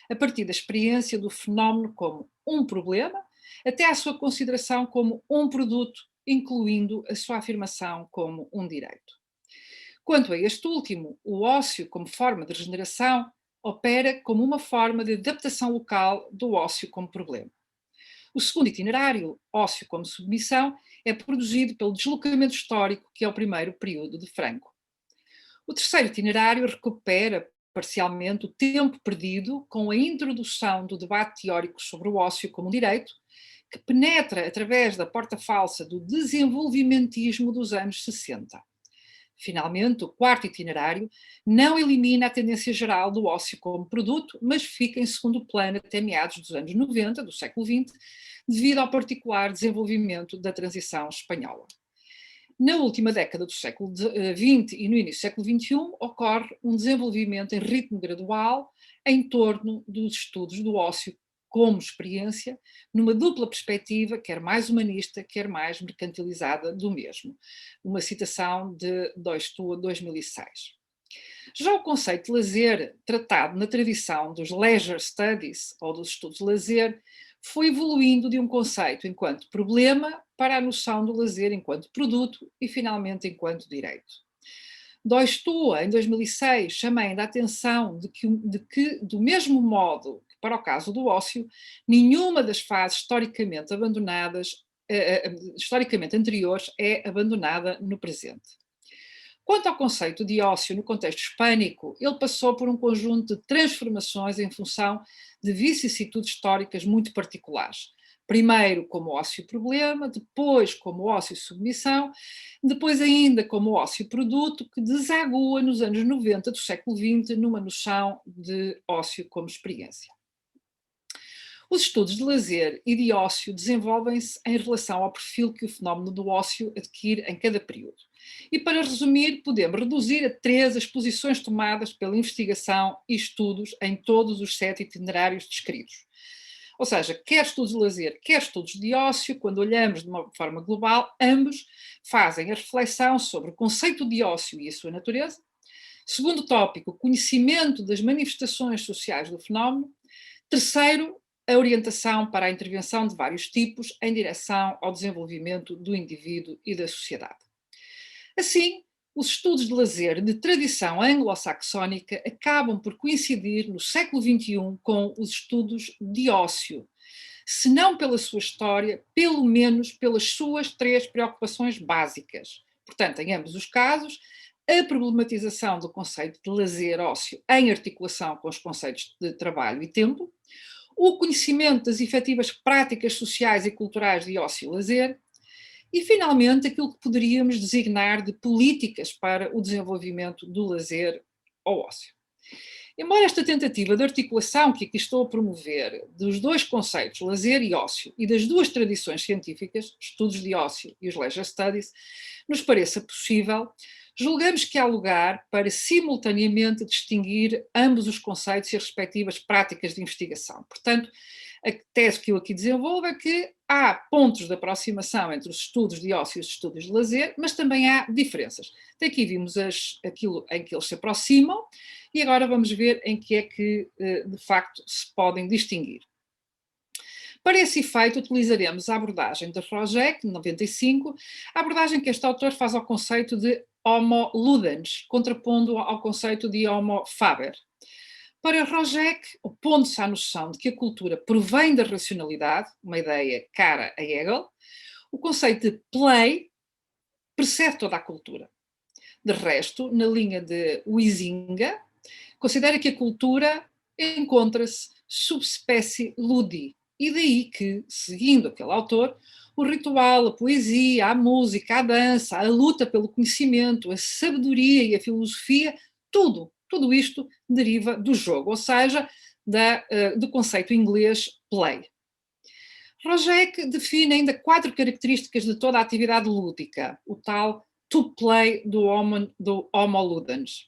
a partir da experiência do fenómeno como um problema, até à sua consideração como um produto, incluindo a sua afirmação como um direito. Quanto a este último, o ócio como forma de regeneração opera como uma forma de adaptação local do ócio como problema. O segundo itinerário, ócio como submissão, é produzido pelo deslocamento histórico, que é o primeiro período de Franco. O terceiro itinerário recupera parcialmente o tempo perdido com a introdução do debate teórico sobre o ócio como direito, que penetra através da porta falsa do desenvolvimentismo dos anos 60. Finalmente, o quarto itinerário não elimina a tendência geral do ócio como produto, mas fica em segundo plano até meados dos anos 90, do século XX, devido ao particular desenvolvimento da transição espanhola. Na última década do século XX e no início do século XXI, ocorre um desenvolvimento em ritmo gradual em torno dos estudos do ócio como experiência, numa dupla perspectiva, quer mais humanista, quer mais mercantilizada do mesmo. Uma citação de Doistua, 2006. Já o conceito de lazer, tratado na tradição dos leisure studies, ou dos estudos de lazer, foi evoluindo de um conceito enquanto problema para a noção do lazer enquanto produto e, finalmente, enquanto direito. Doistua, em 2006, chama ainda a atenção de que, do mesmo modo que para o caso do ócio, nenhuma das fases historicamente anteriores é abandonada no presente. Quanto ao conceito de ócio no contexto hispânico, ele passou por um conjunto de transformações em função de vicissitudes históricas muito particulares. Primeiro como ócio-problema, depois como ócio-submissão, depois ainda como ócio-produto, que desagua nos anos 90 do século XX numa noção de ócio como experiência. Os estudos de lazer e de ócio desenvolvem-se em relação ao perfil que o fenómeno do ócio adquire em cada período. E para resumir, podemos reduzir a 3 as posições tomadas pela investigação e estudos em todos os 7 itinerários descritos. Ou seja, quer estudos de lazer, quer estudos de ócio, quando olhamos de uma forma global, ambos fazem a reflexão sobre o conceito de ócio e a sua natureza. Segundo tópico, conhecimento das manifestações sociais do fenómeno. Terceiro, a orientação para a intervenção de vários tipos em direção ao desenvolvimento do indivíduo e da sociedade. Assim, os estudos de lazer de tradição anglo-saxónica acabam por coincidir no século XXI com os estudos de ócio, se não pela sua história, pelo menos pelas suas 3 preocupações básicas. Portanto, em ambos os casos, a problematização do conceito de lazer ósseo em articulação com os conceitos de trabalho e tempo, o conhecimento das efetivas práticas sociais e culturais de ócio e lazer, e, finalmente, aquilo que poderíamos designar de políticas para o desenvolvimento do lazer ao ócio. Embora esta tentativa de articulação que aqui estou a promover dos 2 conceitos, lazer e ócio, e das 2 tradições científicas, estudos de ócio e os leisure studies, nos pareça possível, julgamos que há lugar para simultaneamente distinguir ambos os conceitos e as respectivas práticas de investigação. Portanto, a tese que eu aqui desenvolvo é que há pontos de aproximação entre os estudos de ócio e os estudos de lazer, mas também há diferenças. Até aqui vimos aquilo em que eles se aproximam e agora vamos ver em que é que, de facto, se podem distinguir. Para esse efeito, utilizaremos a abordagem de Rojek, de 95, a abordagem que este autor faz ao conceito de Homo ludens, contrapondo ao conceito de Homo faber. Para Rojek, opondo-se à noção de que a cultura provém da racionalidade, uma ideia cara a Hegel, o conceito de play precede toda a cultura. De resto, na linha de Huizinga, considera que a cultura encontra-se subespécie ludi, e daí que, seguindo aquele autor, o ritual, a poesia, a música, a dança, a luta pelo conhecimento, a sabedoria e a filosofia, tudo isto deriva do jogo, ou seja, do conceito inglês play. Rojek define ainda 4 características de toda a atividade lúdica, o tal to play do Homo ludens.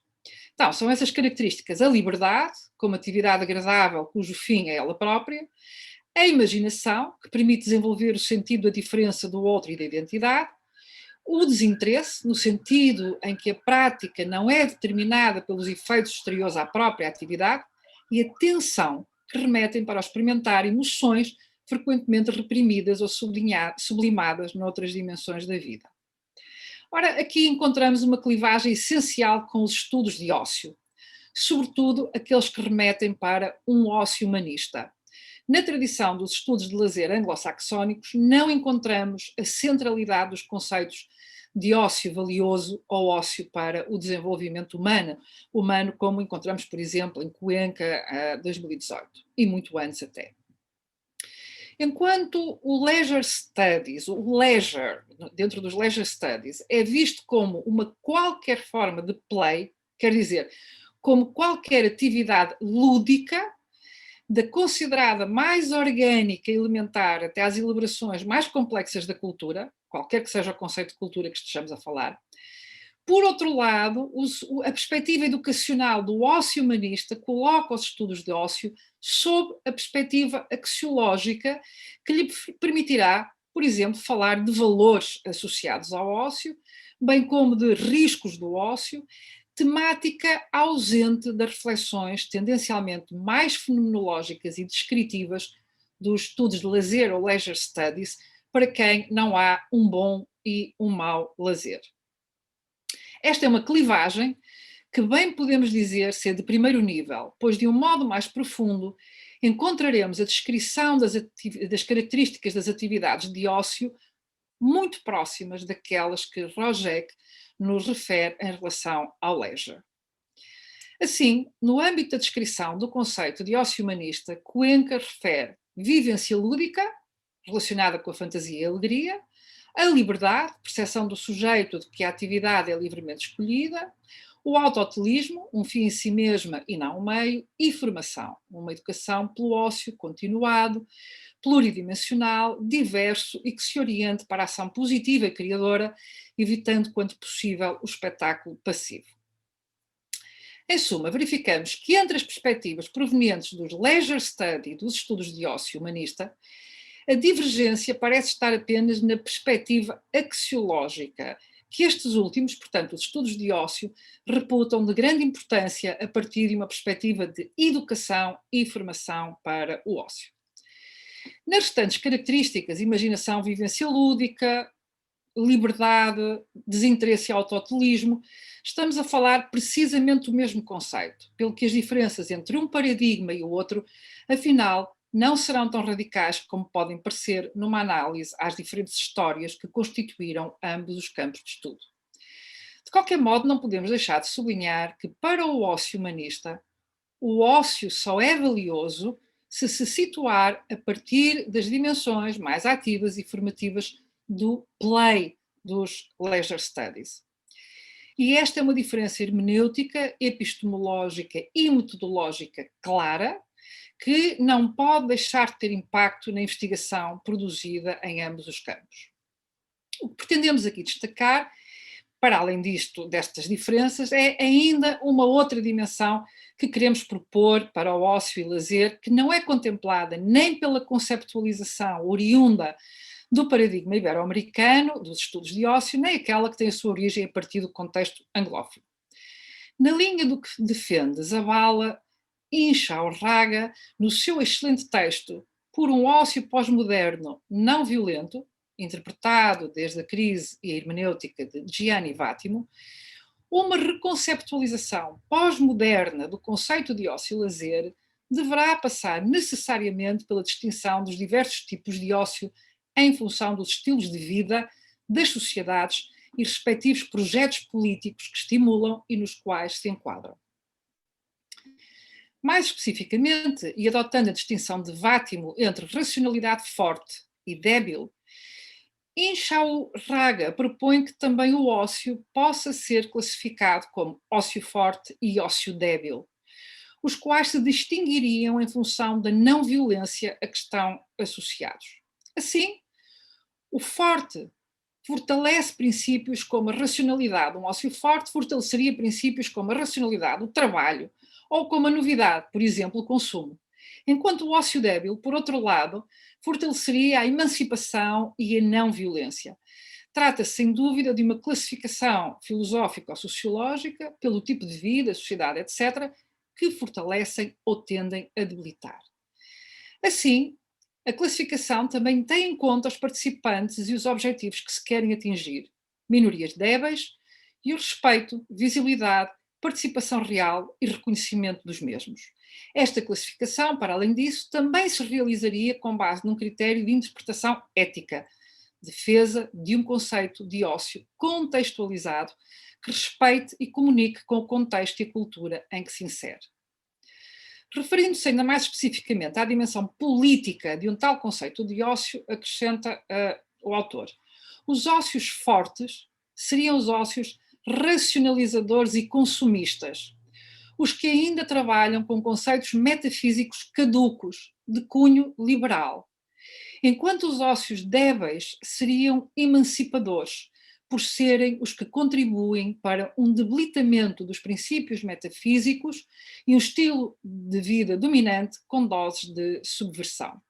Então, são essas características: a liberdade, como atividade agradável cujo fim é ela própria, a imaginação, que permite desenvolver o sentido da diferença do outro e da identidade, o desinteresse, no sentido em que a prática não é determinada pelos efeitos exteriores à própria atividade, e a tensão, que remetem para experimentar emoções frequentemente reprimidas ou sublimadas noutras dimensões da vida. Ora, aqui encontramos uma clivagem essencial com os estudos de ócio, sobretudo aqueles que remetem para um ócio humanista. Na tradição dos estudos de lazer anglo-saxónicos, não encontramos a centralidade dos conceitos de ócio valioso ou ócio para o desenvolvimento humano, como encontramos, por exemplo, em Cuenca, 2018, e muito antes até. Enquanto o leisure studies, o leisure, dentro dos leisure studies, é visto como uma qualquer forma de play, quer dizer, como qualquer atividade lúdica, da considerada mais orgânica e elementar até às elaborações mais complexas da cultura, qualquer que seja o conceito de cultura que estejamos a falar. Por outro lado, a perspectiva educacional do ócio humanista coloca os estudos de ócio sob a perspectiva axiológica que lhe permitirá, por exemplo, falar de valores associados ao ócio, bem como de riscos do ócio, temática ausente das reflexões tendencialmente mais fenomenológicas e descritivas dos estudos de lazer ou leisure studies, para quem não há um bom e um mau lazer. Esta é uma clivagem que bem podemos dizer ser de primeiro nível, pois de um modo mais profundo encontraremos a descrição das características das atividades de ócio muito próximas daquelas que Rojek nos refere em relação ao leisure. Assim, no âmbito da descrição do conceito de ócio humanista, Cuenca refere vivência lúdica, relacionada com a fantasia e a alegria, a liberdade, percepção do sujeito de que a atividade é livremente escolhida, o autotelismo, um fim em si mesma e não um meio, e formação, uma educação pelo ócio continuado, pluridimensional, diverso e que se oriente para a ação positiva e criadora, evitando, quanto possível, o espetáculo passivo. Em suma, verificamos que entre as perspectivas provenientes dos leisure study e dos estudos de ócio humanista, a divergência parece estar apenas na perspectiva axiológica, que estes últimos, portanto, os estudos de ócio, reputam de grande importância a partir de uma perspectiva de educação e formação para o ócio. Nas restantes características, imaginação, vivência lúdica, liberdade, desinteresse e autotelismo, estamos a falar precisamente do mesmo conceito, pelo que as diferenças entre um paradigma e o outro, afinal, não serão tão radicais como podem parecer numa análise às diferentes histórias que constituíram ambos os campos de estudo. De qualquer modo, não podemos deixar de sublinhar que, para o ócio humanista, o ócio só é valioso se se situar a partir das dimensões mais ativas e formativas do play dos leisure studies. E esta é uma diferença hermenêutica, epistemológica e metodológica clara, que não pode deixar de ter impacto na investigação produzida em ambos os campos. O que pretendemos aqui destacar, para além destas diferenças, é ainda uma outra dimensão que queremos propor para o ócio e lazer, que não é contemplada nem pela conceptualização oriunda do paradigma ibero-americano, dos estudos de ócio, nem aquela que tem a sua origem a partir do contexto anglófono. Na linha do que defende Zabala, Inchauerraga, no seu excelente texto Por um ócio pós-moderno não violento, interpretado desde a crise e a hermenêutica de Gianni Vattimo, uma reconceptualização pós-moderna do conceito de ócio e lazer deverá passar necessariamente pela distinção dos diversos tipos de ócio em função dos estilos de vida, das sociedades e respectivos projetos políticos que estimulam e nos quais se enquadram. Mais especificamente, e adotando a distinção de Vattimo entre racionalidade forte e débil, Inchauerraga propõe que também o ócio possa ser classificado como ócio forte e ócio débil, os quais se distinguiriam em função da não violência a que estão associados. Assim, o forte fortalece princípios como a racionalidade. Um ócio forte fortaleceria princípios como a racionalidade, o trabalho, ou como a novidade, por exemplo, o consumo. Enquanto o ócio débil, por outro lado, fortaleceria a emancipação e a não violência. Trata-se, sem dúvida, de uma classificação filosófica ou sociológica, pelo tipo de vida, sociedade, etc., que fortalecem ou tendem a debilitar. Assim, a classificação também tem em conta os participantes e os objetivos que se querem atingir, minorias débeis e o respeito, visibilidade, participação real e reconhecimento dos mesmos. Esta classificação, para além disso, também se realizaria com base num critério de interpretação ética, defesa de um conceito de ócio contextualizado que respeite e comunique com o contexto e a cultura em que se insere. Referindo-se ainda mais especificamente à dimensão política de um tal conceito de ócio, acrescenta o autor: os ócios fortes seriam os ócios racionalizadores e consumistas, os que ainda trabalham com conceitos metafísicos caducos, de cunho liberal, enquanto os ócios débeis seriam emancipadores, por serem os que contribuem para um debilitamento dos princípios metafísicos e um estilo de vida dominante com doses de subversão.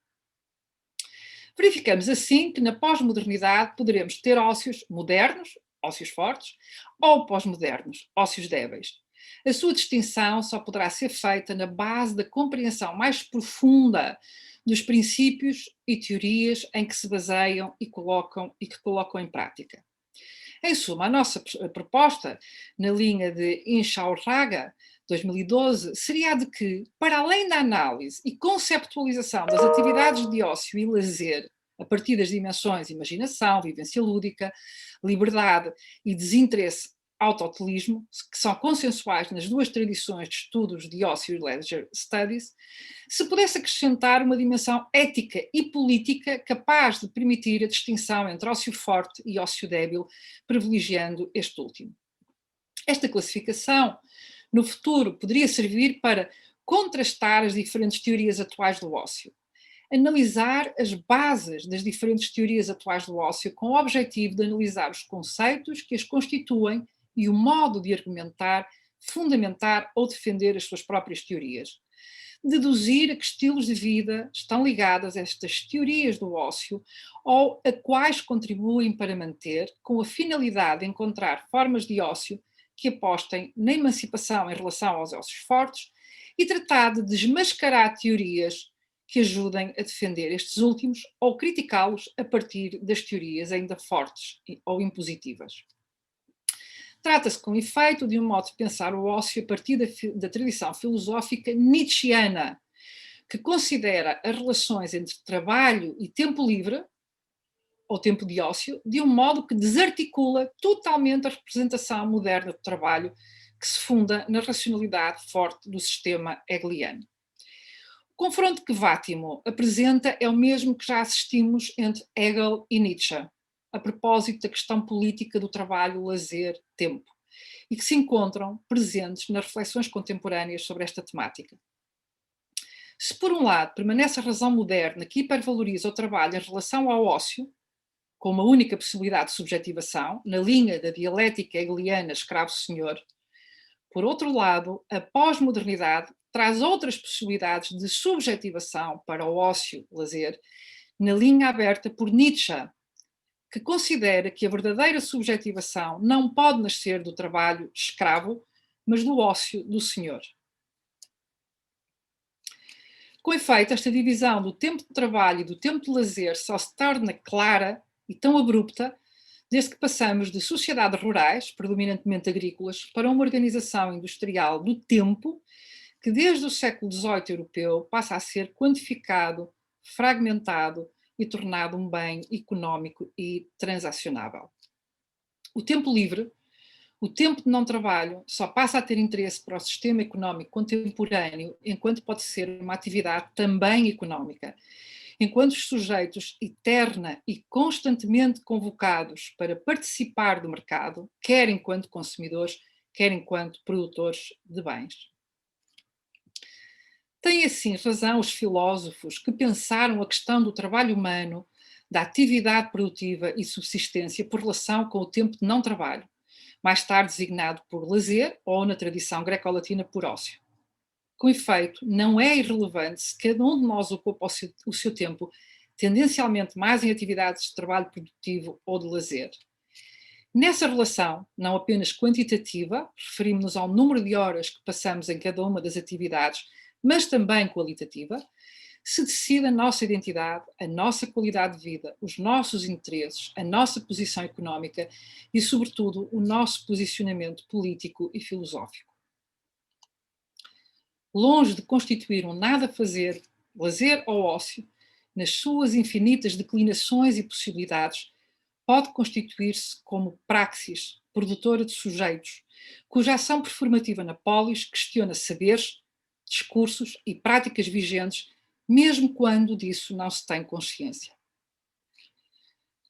Verificamos assim que na pós-modernidade poderemos ter ócios modernos, ócios fortes, ou pós-modernos, ócios débeis. A sua distinção só poderá ser feita na base da compreensão mais profunda dos princípios e teorias em que se baseiam e que colocam em prática. Em suma, a nossa proposta, na linha de Inchauerraga, 2012, seria a de que, para além da análise e conceptualização das atividades de ócio e lazer, a partir das dimensões imaginação, vivência lúdica, liberdade e desinteresse, autotelismo, que são consensuais nas duas tradições de estudos de ócio e leisure studies, se pudesse acrescentar uma dimensão ética e política capaz de permitir a distinção entre ócio forte e ócio débil, privilegiando este último. Esta classificação, no futuro, poderia servir para contrastar as diferentes teorias atuais do ócio, analisar as bases das diferentes teorias atuais do ócio com o objetivo de analisar os conceitos que as constituem e o modo de argumentar, fundamentar ou defender as suas próprias teorias. Deduzir a que estilos de vida estão ligados a estas teorias do ócio ou a quais contribuem para manter, com a finalidade de encontrar formas de ócio que apostem na emancipação em relação aos ócios fortes e tratar de desmascarar teorias que ajudem a defender estes últimos ou criticá-los a partir das teorias ainda fortes ou impositivas. Trata-se, com efeito, de um modo de pensar o ócio a partir da tradição filosófica nietzschiana, que considera as relações entre trabalho e tempo livre, ou tempo de ócio, de um modo que desarticula totalmente a representação moderna do trabalho, que se funda na racionalidade forte do sistema hegeliano. O confronto que Vátimo apresenta é o mesmo que já assistimos entre Hegel e Nietzsche, a propósito da questão política do trabalho, lazer, tempo, e que se encontram presentes nas reflexões contemporâneas sobre esta temática. Se, por um lado, permanece a razão moderna que hipervaloriza o trabalho em relação ao ócio, com uma única possibilidade de subjetivação, na linha da dialética hegeliana escravo-senhor, por outro lado, a pós-modernidade traz outras possibilidades de subjetivação para o ócio, lazer, na linha aberta por Nietzsche, que considera que a verdadeira subjetivação não pode nascer do trabalho escravo, mas do ócio do senhor. Com efeito, esta divisão do tempo de trabalho e do tempo de lazer só se torna clara e tão abrupta desde que passamos de sociedades rurais, predominantemente agrícolas, para uma organização industrial do tempo que desde o século XVIII europeu passa a ser quantificado, fragmentado e tornado um bem económico e transacionável. O tempo livre, o tempo de não trabalho, só passa a ter interesse para o sistema económico contemporâneo enquanto pode ser uma atividade também económica, enquanto os sujeitos eterna e constantemente convocados para participar do mercado, quer enquanto consumidores, quer enquanto produtores de bens. Têm assim razão os filósofos que pensaram a questão do trabalho humano, da atividade produtiva e subsistência por relação com o tempo de não trabalho, mais tarde designado por lazer ou, na tradição greco-latina, por ócio. Com efeito, não é irrelevante se cada um de nós ocupa o seu tempo tendencialmente mais em atividades de trabalho produtivo ou de lazer. Nessa relação, não apenas quantitativa, referimos-nos ao número de horas que passamos em cada uma das atividades, mas também qualitativa, se decide a nossa identidade, a nossa qualidade de vida, os nossos interesses, a nossa posição económica e, sobretudo, o nosso posicionamento político e filosófico. Longe de constituir um nada a fazer, lazer ou ócio, nas suas infinitas declinações e possibilidades, pode constituir-se como praxis, produtora de sujeitos, cuja ação performativa na polis questiona saberes, discursos e práticas vigentes, mesmo quando disso não se tem consciência.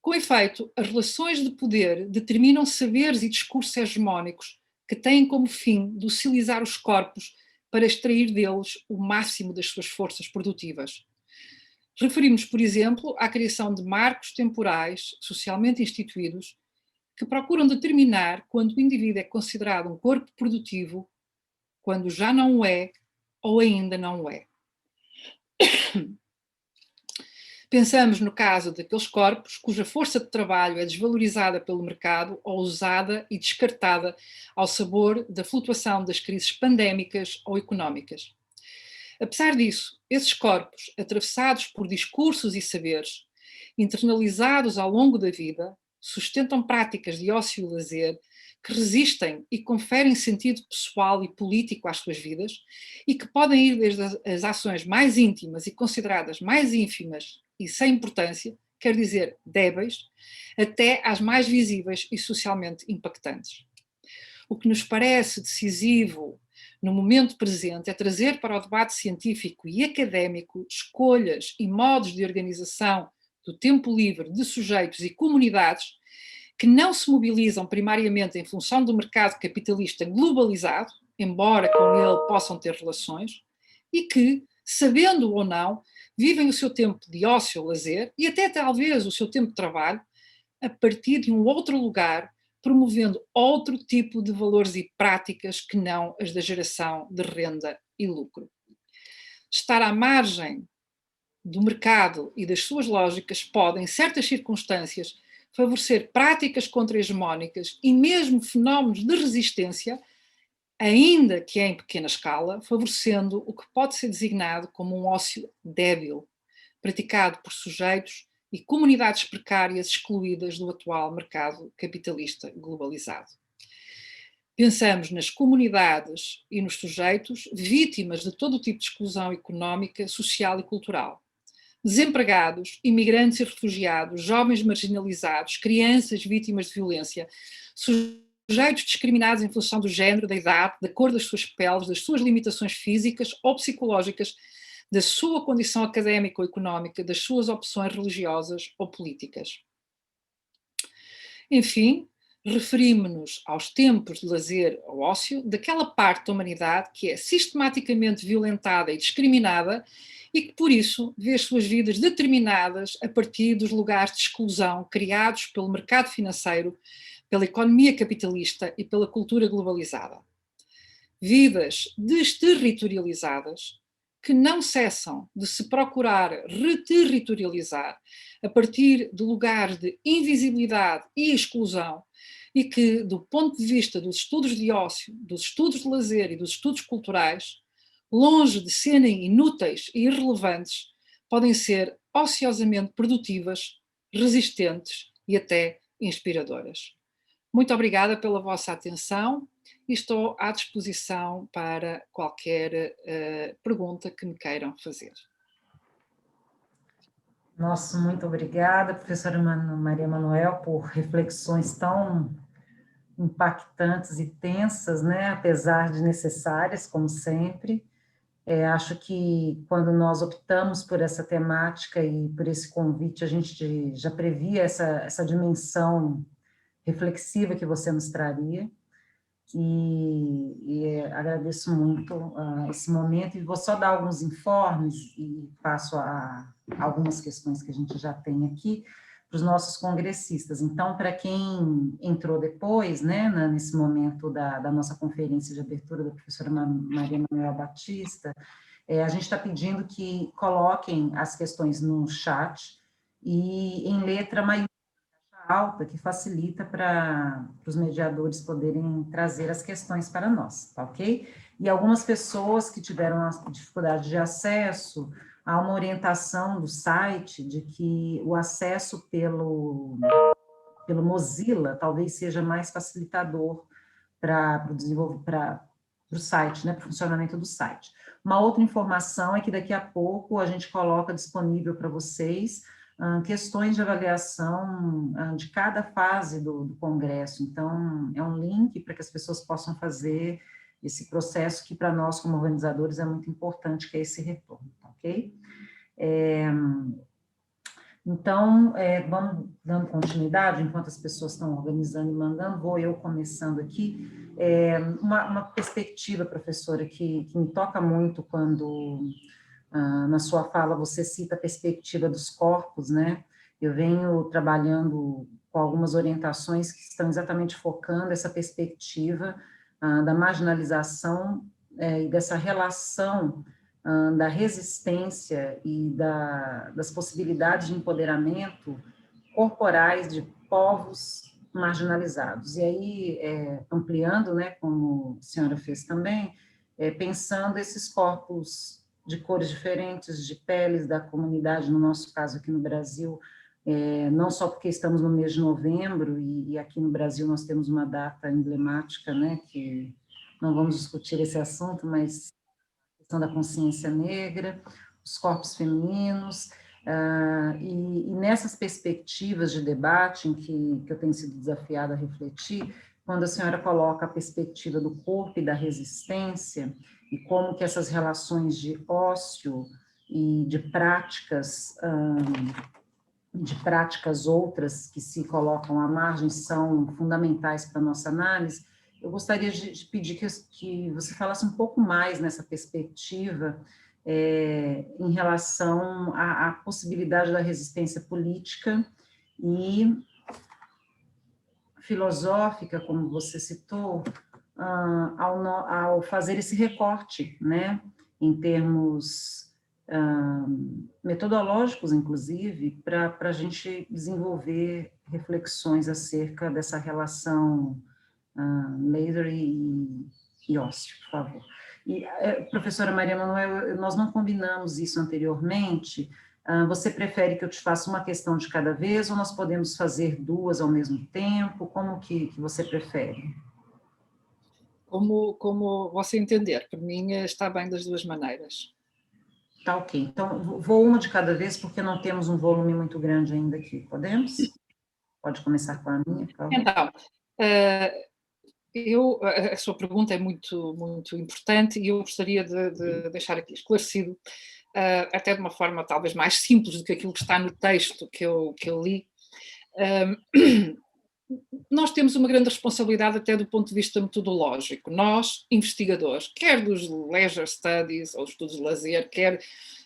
Com efeito, as relações de poder determinam saberes e discursos hegemónicos que têm como fim docilizar os corpos para extrair deles o máximo das suas forças produtivas. Referimos, por exemplo, à criação de marcos temporais socialmente instituídos que procuram determinar quando o indivíduo é considerado um corpo produtivo, quando já não o é ou ainda não o é. Pensamos no caso daqueles corpos cuja força de trabalho é desvalorizada pelo mercado ou usada e descartada ao sabor da flutuação das crises pandémicas ou económicas. Apesar disso, esses corpos, atravessados por discursos e saberes, internalizados ao longo da vida, sustentam práticas de ócio e lazer que resistem e conferem sentido pessoal e político às suas vidas e que podem ir desde as ações mais íntimas e consideradas mais ínfimas e sem importância, quer dizer, débeis, até às mais visíveis e socialmente impactantes. O que nos parece decisivo no momento presente é trazer para o debate científico e académico escolhas e modos de organização do tempo livre de sujeitos e comunidades que não se mobilizam primariamente em função do mercado capitalista globalizado, embora com ele possam ter relações, e que, sabendo ou não, vivem o seu tempo de ócio, lazer e até talvez o seu tempo de trabalho a partir de um outro lugar, promovendo outro tipo de valores e práticas que não as da geração de renda e lucro. Estar à margem do mercado e das suas lógicas pode, em certas circunstâncias, favorecer práticas contra-hegemónicas e mesmo fenómenos de resistência ainda que em pequena escala, favorecendo o que pode ser designado como um ócio débil, praticado por sujeitos e comunidades precárias excluídas do atual mercado capitalista globalizado. Pensamos nas comunidades e nos sujeitos vítimas de todo o tipo de exclusão económica, social e cultural. Desempregados, imigrantes e refugiados, jovens marginalizados, crianças vítimas de violência, sujeitos discriminados em função do género, da idade, da cor das suas peles, das suas limitações físicas ou psicológicas, da sua condição académica ou económica, das suas opções religiosas ou políticas. Enfim, referimos-nos aos tempos de lazer ou ócio daquela parte da humanidade que é sistematicamente violentada e discriminada e que, por isso, vê as suas vidas determinadas a partir dos lugares de exclusão criados pelo mercado financeiro, pela economia capitalista e pela cultura globalizada. Vidas desterritorializadas que não cessam de se procurar reterritorializar a partir de lugares de invisibilidade e exclusão e que, do ponto de vista dos estudos de ócio, dos estudos de lazer e dos estudos culturais, longe de serem inúteis e irrelevantes, podem ser ociosamente produtivas, resistentes e até inspiradoras. Muito obrigada pela vossa atenção e estou à disposição para qualquer pergunta que me queiram fazer. Nossa, muito obrigada, professora Maria Manuel, por reflexões tão impactantes e tensas, né, apesar de necessárias, como sempre. Acho que quando nós optamos por essa temática e por esse convite, a gente já previa essa dimensão reflexiva que você nos traria, e agradeço muito esse momento, e vou só dar alguns informes e passo a algumas questões que a gente já tem aqui para os nossos congressistas. Então, para quem entrou depois, né, nesse momento da nossa conferência de abertura da professora Maria Manuel Batista, a gente está pedindo que coloquem as questões no chat e em letra maiúscula alta, que facilita para os mediadores poderem trazer as questões para nós, tá ok? E algumas pessoas que tiveram dificuldade de acesso, há uma orientação do site de que o acesso pelo Mozilla talvez seja mais facilitador para o site, né, para o funcionamento do site. Uma outra informação é que daqui a pouco a gente coloca disponível para vocês questões de avaliação de cada fase do congresso. Então, é um link para que as pessoas possam fazer esse processo que para nós, como organizadores, é muito importante, que é esse retorno, ok? Então, vamos dando continuidade, enquanto as pessoas estão organizando e mandando, vou eu começando aqui. Uma perspectiva, professora, que me toca muito quando... na sua fala, você cita a perspectiva dos corpos, né? Eu venho trabalhando com algumas orientações que estão exatamente focando essa perspectiva da marginalização e dessa relação da resistência e das possibilidades de empoderamento corporais de povos marginalizados. E aí, ampliando, né, como a senhora fez também, pensando esses corpos de cores diferentes, de peles da comunidade, no nosso caso aqui no Brasil, não só porque estamos no mês de novembro, e aqui no Brasil nós temos uma data emblemática, né, que não vamos discutir esse assunto, mas a questão da consciência negra, os corpos femininos, e nessas perspectivas de debate em que eu tenho sido desafiada a refletir, quando a senhora coloca a perspectiva do corpo e da resistência, e como que essas relações de ócio e de práticas outras que se colocam à margem são fundamentais para a nossa análise, eu gostaria de pedir que você falasse um pouco mais nessa perspectiva em relação à possibilidade da resistência política e filosófica, como você citou, ao fazer esse recorte, né, em termos metodológicos, inclusive, para a gente desenvolver reflexões acerca dessa relação laser e e ócio, por favor. E, professora Maria Manuel, nós não combinamos isso anteriormente. Você prefere que eu te faça uma questão de cada vez ou nós podemos fazer duas ao mesmo tempo? Como que você prefere? Como você entender, por mim está bem das duas maneiras. Tá ok, então vou uma de cada vez porque não temos um volume muito grande ainda aqui, podemos? Pode começar com a minha, por favor. Então, a sua pergunta é muito, muito importante e eu gostaria de deixar aqui esclarecido, até de uma forma talvez mais simples do que aquilo que está no texto que eu li. Nós temos uma grande responsabilidade até do ponto de vista metodológico. Nós, investigadores, quer dos leisure studies, ou estudos de lazer, quer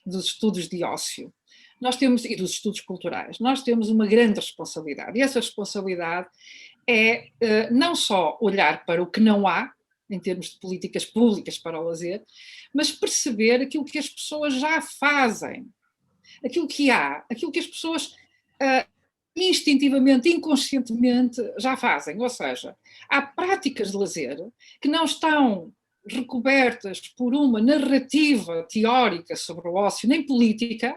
dos estudos de ócio, nós temos, e dos estudos culturais, nós temos uma grande responsabilidade. E essa responsabilidade é não só olhar para o que não há, em termos de políticas públicas para o lazer, mas perceber aquilo que as pessoas já fazem, aquilo que há, aquilo que as pessoas instintivamente, inconscientemente já fazem. Ou seja, há práticas de lazer que não estão recobertas por uma narrativa teórica sobre o ócio, nem política,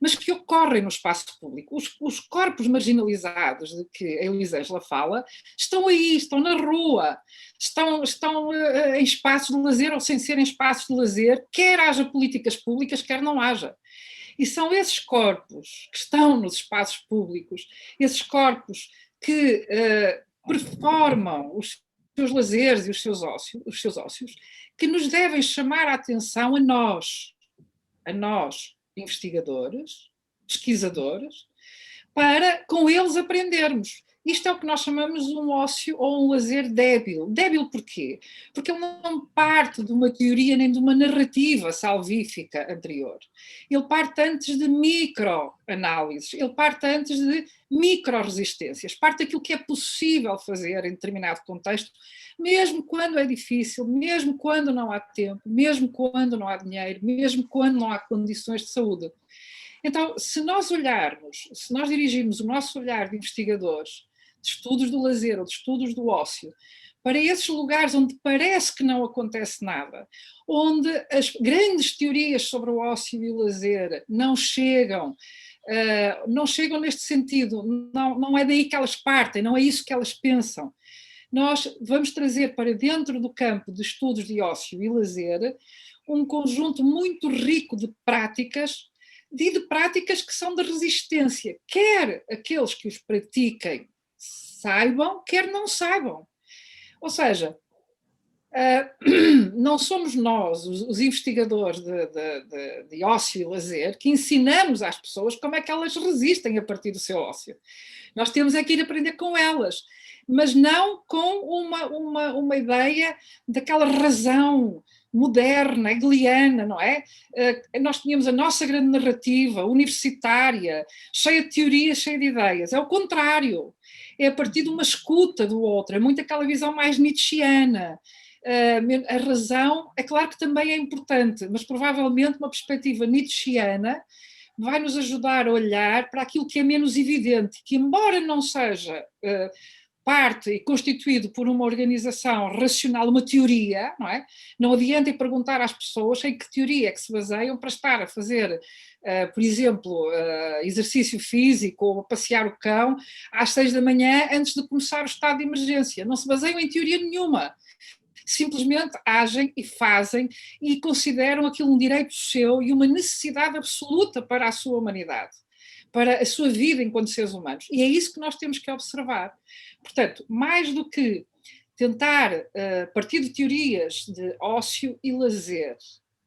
mas que ocorrem no espaço público. Os corpos marginalizados de que a Elisângela fala estão aí, estão na rua, estão em espaços de lazer ou sem serem espaços de lazer, quer haja políticas públicas, quer não haja. E são esses corpos que estão nos espaços públicos, esses corpos que performam os seus lazeres e os seus ócios, que nos devem chamar a atenção a nós, investigadores, pesquisadores, para com eles aprendermos. Isto é o que nós chamamos de um ócio ou um lazer débil. Débil porquê? Porque ele não parte de uma teoria nem de uma narrativa salvífica anterior. Ele parte antes de microanálises, ele parte antes de microresistências, parte daquilo que é possível fazer em determinado contexto, mesmo quando é difícil, mesmo quando não há tempo, mesmo quando não há dinheiro, mesmo quando não há condições de saúde. Então, se nós dirigirmos o nosso olhar de investigadores, de estudos do lazer ou de estudos do ócio, para esses lugares onde parece que não acontece nada, onde as grandes teorias sobre o ócio e o lazer não chegam neste sentido, não é daí que elas partem, não é isso que elas pensam. Nós vamos trazer para dentro do campo de estudos de ócio e lazer um conjunto muito rico de práticas que são de resistência, quer aqueles que os pratiquem saibam, quer não saibam. Ou seja, não somos nós, os investigadores de ócio e lazer, que ensinamos às pessoas como é que elas resistem a partir do seu ócio. Nós temos é que ir aprender com elas, mas não com uma ideia daquela razão moderna, hegeliana, não é? Nós tínhamos a nossa grande narrativa universitária, cheia de teorias, cheia de ideias. É o contrário. É a partir de uma escuta do outro. É muito aquela visão mais nietzschiana. A razão, é claro que também é importante, mas provavelmente uma perspectiva nietzschiana vai nos ajudar a olhar para aquilo que é menos evidente, que embora não seja parte e constituído por uma organização racional, uma teoria, não é? Não adianta perguntar às pessoas em que teoria é que se baseiam para estar a fazer, por exemplo, exercício físico ou a passear o cão às 6 da manhã antes de começar o estado de emergência. Não se baseiam em teoria nenhuma. Simplesmente agem e fazem e consideram aquilo um direito seu e uma necessidade absoluta para a sua humanidade, para a sua vida enquanto seres humanos. E é isso que nós temos que observar. Portanto, mais do que tentar partir de teorias de ócio e lazer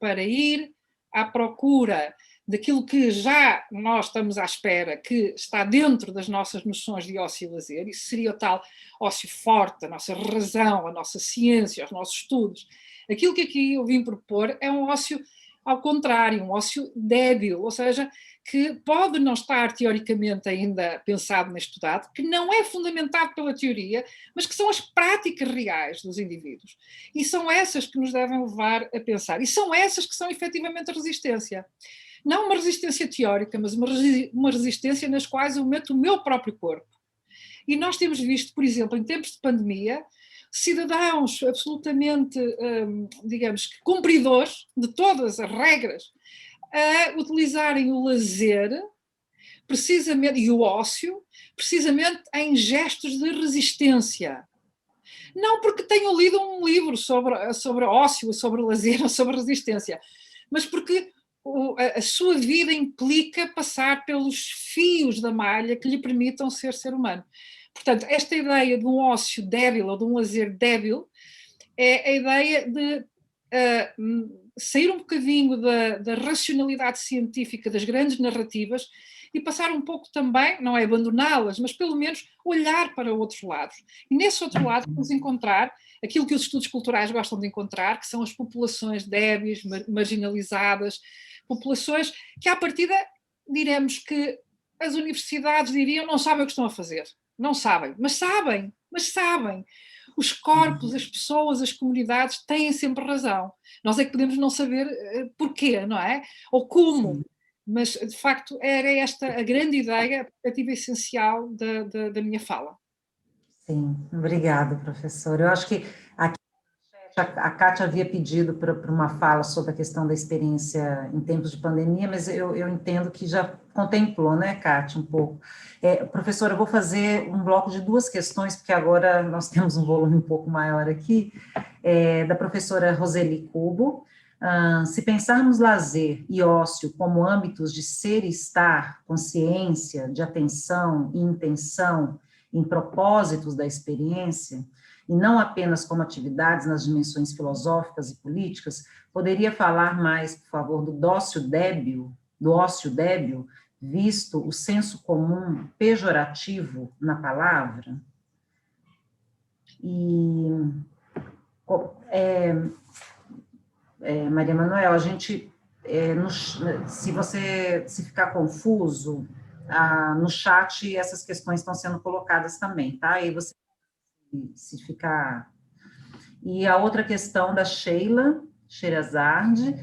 para ir à procura daquilo que já nós estamos à espera, que está dentro das nossas noções de ócio e lazer, isso seria o tal ócio forte, a nossa razão, a nossa ciência, os nossos estudos. Aquilo que aqui eu vim propor é um ócio ao contrário, um ócio débil, ou seja, que pode não estar teoricamente ainda pensado nem estudado, que não é fundamentado pela teoria, mas que são as práticas reais dos indivíduos. E são essas que nos devem levar a pensar. E são essas que são efetivamente a resistência. Não uma resistência teórica, mas uma resistência nas quais eu meto o meu próprio corpo. E nós temos visto, por exemplo, em tempos de pandemia, cidadãos absolutamente, digamos, cumpridores de todas as regras, a utilizarem o lazer, precisamente, e o ócio, precisamente em gestos de resistência. Não porque tenham lido um livro sobre ócio, sobre lazer ou sobre resistência, mas porque a sua vida implica passar pelos fios da malha que lhe permitam ser humano. Portanto, esta ideia de um ócio débil ou de um lazer débil é a ideia de sair um bocadinho da racionalidade científica das grandes narrativas e passar um pouco também, não é abandoná-las, mas pelo menos olhar para outros lados. E nesse outro lado vamos encontrar aquilo que os estudos culturais gostam de encontrar, que são as populações débeis, marginalizadas, populações que à partida diremos que as universidades diriam não sabem o que estão a fazer. Não sabem, mas sabem, Os corpos, as pessoas, as comunidades têm sempre razão. Nós é que podemos não saber porquê, não é? Ou como. Sim. Mas, de facto, era esta a grande ideia, a perspectiva essencial da minha fala. Sim, obrigada, professora. Eu acho que aqui a Kátia havia pedido para uma fala sobre a questão da experiência em tempos de pandemia, mas eu entendo que já contemplou, né, Kátia, um pouco. Professora, eu vou fazer um bloco de 2 questões, porque agora nós temos um volume um pouco maior aqui, da professora Roseli Cubo. Se pensarmos lazer e ócio como âmbitos de ser e estar, consciência, de atenção e intenção em propósitos da experiência, e não apenas como atividades nas dimensões filosóficas e políticas, poderia falar mais, por favor, do ócio débil, visto o senso comum pejorativo na palavra? E, Maria Manuel, a gente, se ficar confuso, no chat essas questões estão sendo colocadas também, tá? E você se ficar... E a outra questão da Sheila Sherazade,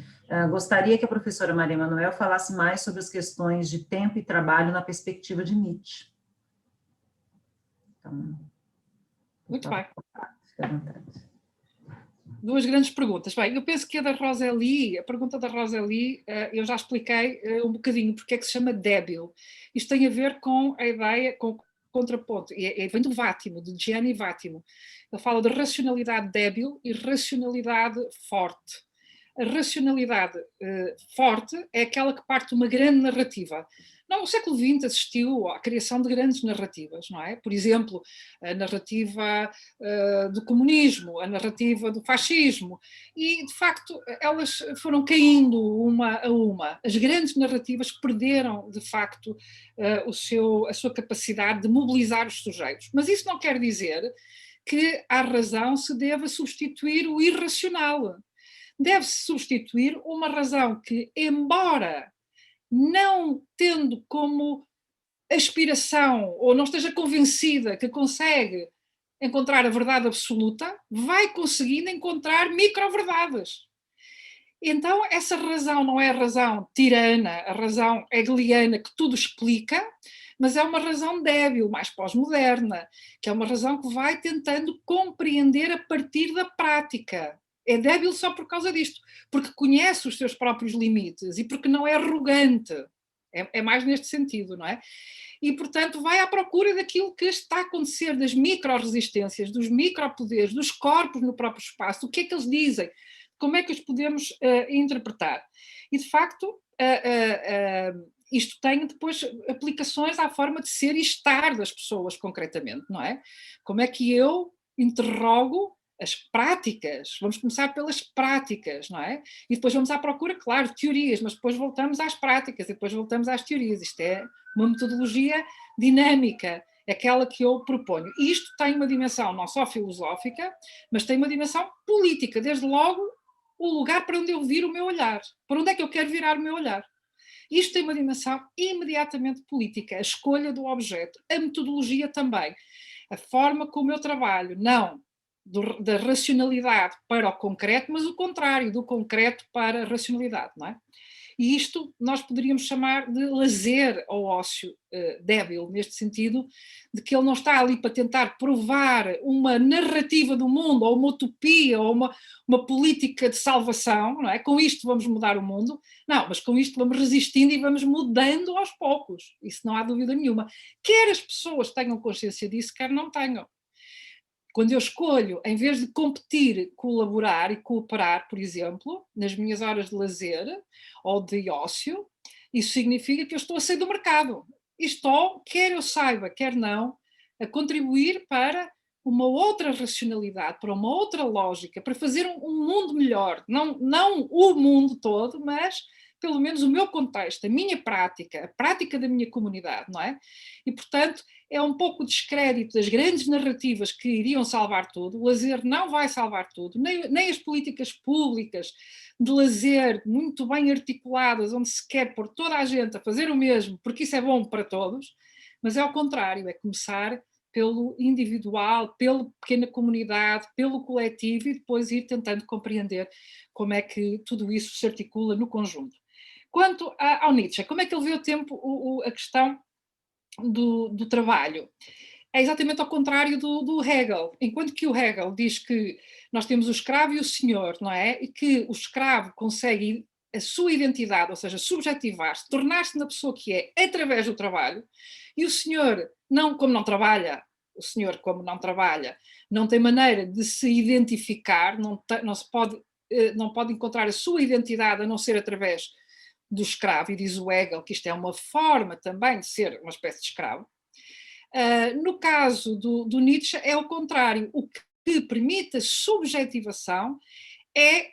gostaria que a professora Maria Manuel falasse mais sobre as questões de tempo e trabalho na perspectiva de Nietzsche. Então, muito bem. Fique à vontade. 2 grandes perguntas. Bem, eu penso que a pergunta da Roseli, eu já expliquei um bocadinho porque é que se chama débil. Isto tem a ver com a ideia, com o contraponto, vem do Vátimo, de Gianni Vátimo. Ele fala de racionalidade débil e racionalidade forte. A racionalidade forte é aquela que parte de uma grande narrativa. Não, o século XX assistiu à criação de grandes narrativas, não é? Por exemplo, a narrativa do comunismo, a narrativa do fascismo, e, de facto, elas foram caindo uma a uma. As grandes narrativas perderam, de facto, a sua capacidade de mobilizar os sujeitos. Mas isso não quer dizer que a razão se deva substituir o irracional. Deve-se substituir uma razão que, embora não tendo como aspiração, ou não esteja convencida que consegue encontrar a verdade absoluta, vai conseguindo encontrar micro-verdades. Então, essa razão não é a razão tirana, a razão hegeliana que tudo explica, mas é uma razão débil, mais pós-moderna, que é uma razão que vai tentando compreender a partir da prática. É débil só por causa disto, porque conhece os seus próprios limites e porque não é arrogante. É mais neste sentido, não é? E, portanto, vai à procura daquilo que está a acontecer, das micro-resistências, dos micropoderes, dos corpos no próprio espaço, o que é que eles dizem, como é que os podemos interpretar. E, de facto, isto tem depois aplicações à forma de ser e estar das pessoas, concretamente, não é? Como é que eu interrogo as práticas, vamos começar pelas práticas, não é? E depois vamos à procura, claro, de teorias, mas depois voltamos às práticas e depois voltamos às teorias. Isto é uma metodologia dinâmica, aquela que eu proponho. E isto tem uma dimensão não só filosófica, mas tem uma dimensão política, desde logo o lugar para onde eu viro o meu olhar, para onde é que eu quero virar o meu olhar. Isto tem uma dimensão imediatamente política, a escolha do objeto, a metodologia também, a forma como eu trabalho, não da racionalidade para o concreto, mas o contrário, do concreto para a racionalidade, não é? E isto nós poderíamos chamar de lazer ao ócio débil, neste sentido de que ele não está ali para tentar provar uma narrativa do mundo, ou uma utopia, ou uma política de salvação, não é? Com isto vamos mudar o mundo. Não, mas com isto vamos resistindo e vamos mudando aos poucos. Isso não há dúvida nenhuma. Quer as pessoas tenham consciência disso, quer não tenham. Quando eu escolho, em vez de competir, colaborar e cooperar, por exemplo, nas minhas horas de lazer ou de ócio, isso significa que eu estou a sair do mercado. E estou, quer eu saiba, quer não, a contribuir para uma outra racionalidade, para uma outra lógica, para fazer um mundo melhor. Não o mundo todo, mas pelo menos o meu contexto, a minha prática, a prática da minha comunidade, não é? E, portanto, é um pouco o descrédito das grandes narrativas que iriam salvar tudo. O lazer não vai salvar tudo, nem as políticas públicas de lazer muito bem articuladas, onde se quer pôr toda a gente a fazer o mesmo, porque isso é bom para todos, mas é ao contrário, é começar pelo individual, pela pequena comunidade, pelo coletivo e depois ir tentando compreender como é que tudo isso se articula no conjunto. Quanto ao Nietzsche, como é que ele vê o tempo, a questão do trabalho? É exatamente ao contrário do Hegel. Enquanto que o Hegel diz que nós temos o escravo e o senhor, não é? E que o escravo consegue a sua identidade, ou seja, subjetivar-se, tornar-se na pessoa que é através do trabalho, e o senhor, como não trabalha, não tem maneira de se identificar, não pode encontrar a sua identidade a não ser através do escravo, e diz o Hegel que isto é uma forma também de ser uma espécie de escravo. No caso do Nietzsche é o contrário. O que permite a subjetivação é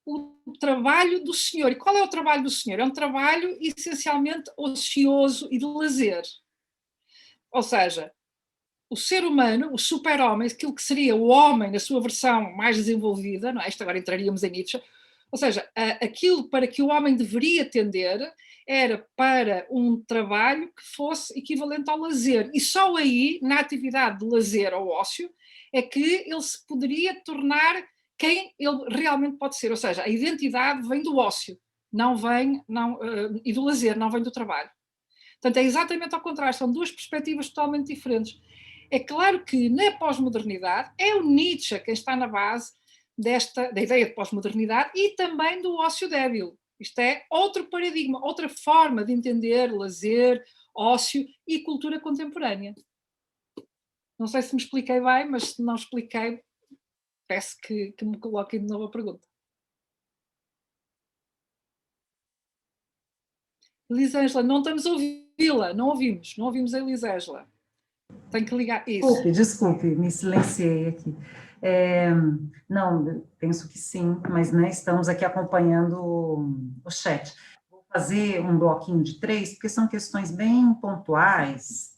o trabalho do senhor. E qual é o trabalho do senhor? É um trabalho essencialmente ocioso e de lazer. Ou seja, o ser humano, o super-homem, aquilo que seria o homem na sua versão mais desenvolvida, não é? Isto agora entraríamos em Nietzsche, ou seja, aquilo para que o homem deveria tender era para um trabalho que fosse equivalente ao lazer. E só aí, na atividade de lazer ou ócio, é que ele se poderia tornar quem ele realmente pode ser. Ou seja, a identidade vem do ócio, e do lazer, não vem do trabalho. Portanto, é exatamente ao contrário, são duas perspectivas totalmente diferentes. É claro que na pós-modernidade é o Nietzsche quem está na base da ideia de pós-modernidade e também do ócio débil. Isto é outro paradigma, outra forma de entender lazer, ócio e cultura contemporânea. Não sei se me expliquei bem, mas se não expliquei, peço que me coloquem de novo a pergunta. Elisângela, não estamos a ouvi-la, não ouvimos a Elisângela. Tenho que ligar isso. Desculpe, me silenciei aqui. Não, penso que sim, mas né, estamos aqui acompanhando o chat. Vou fazer um bloquinho de 3, porque são questões bem pontuais.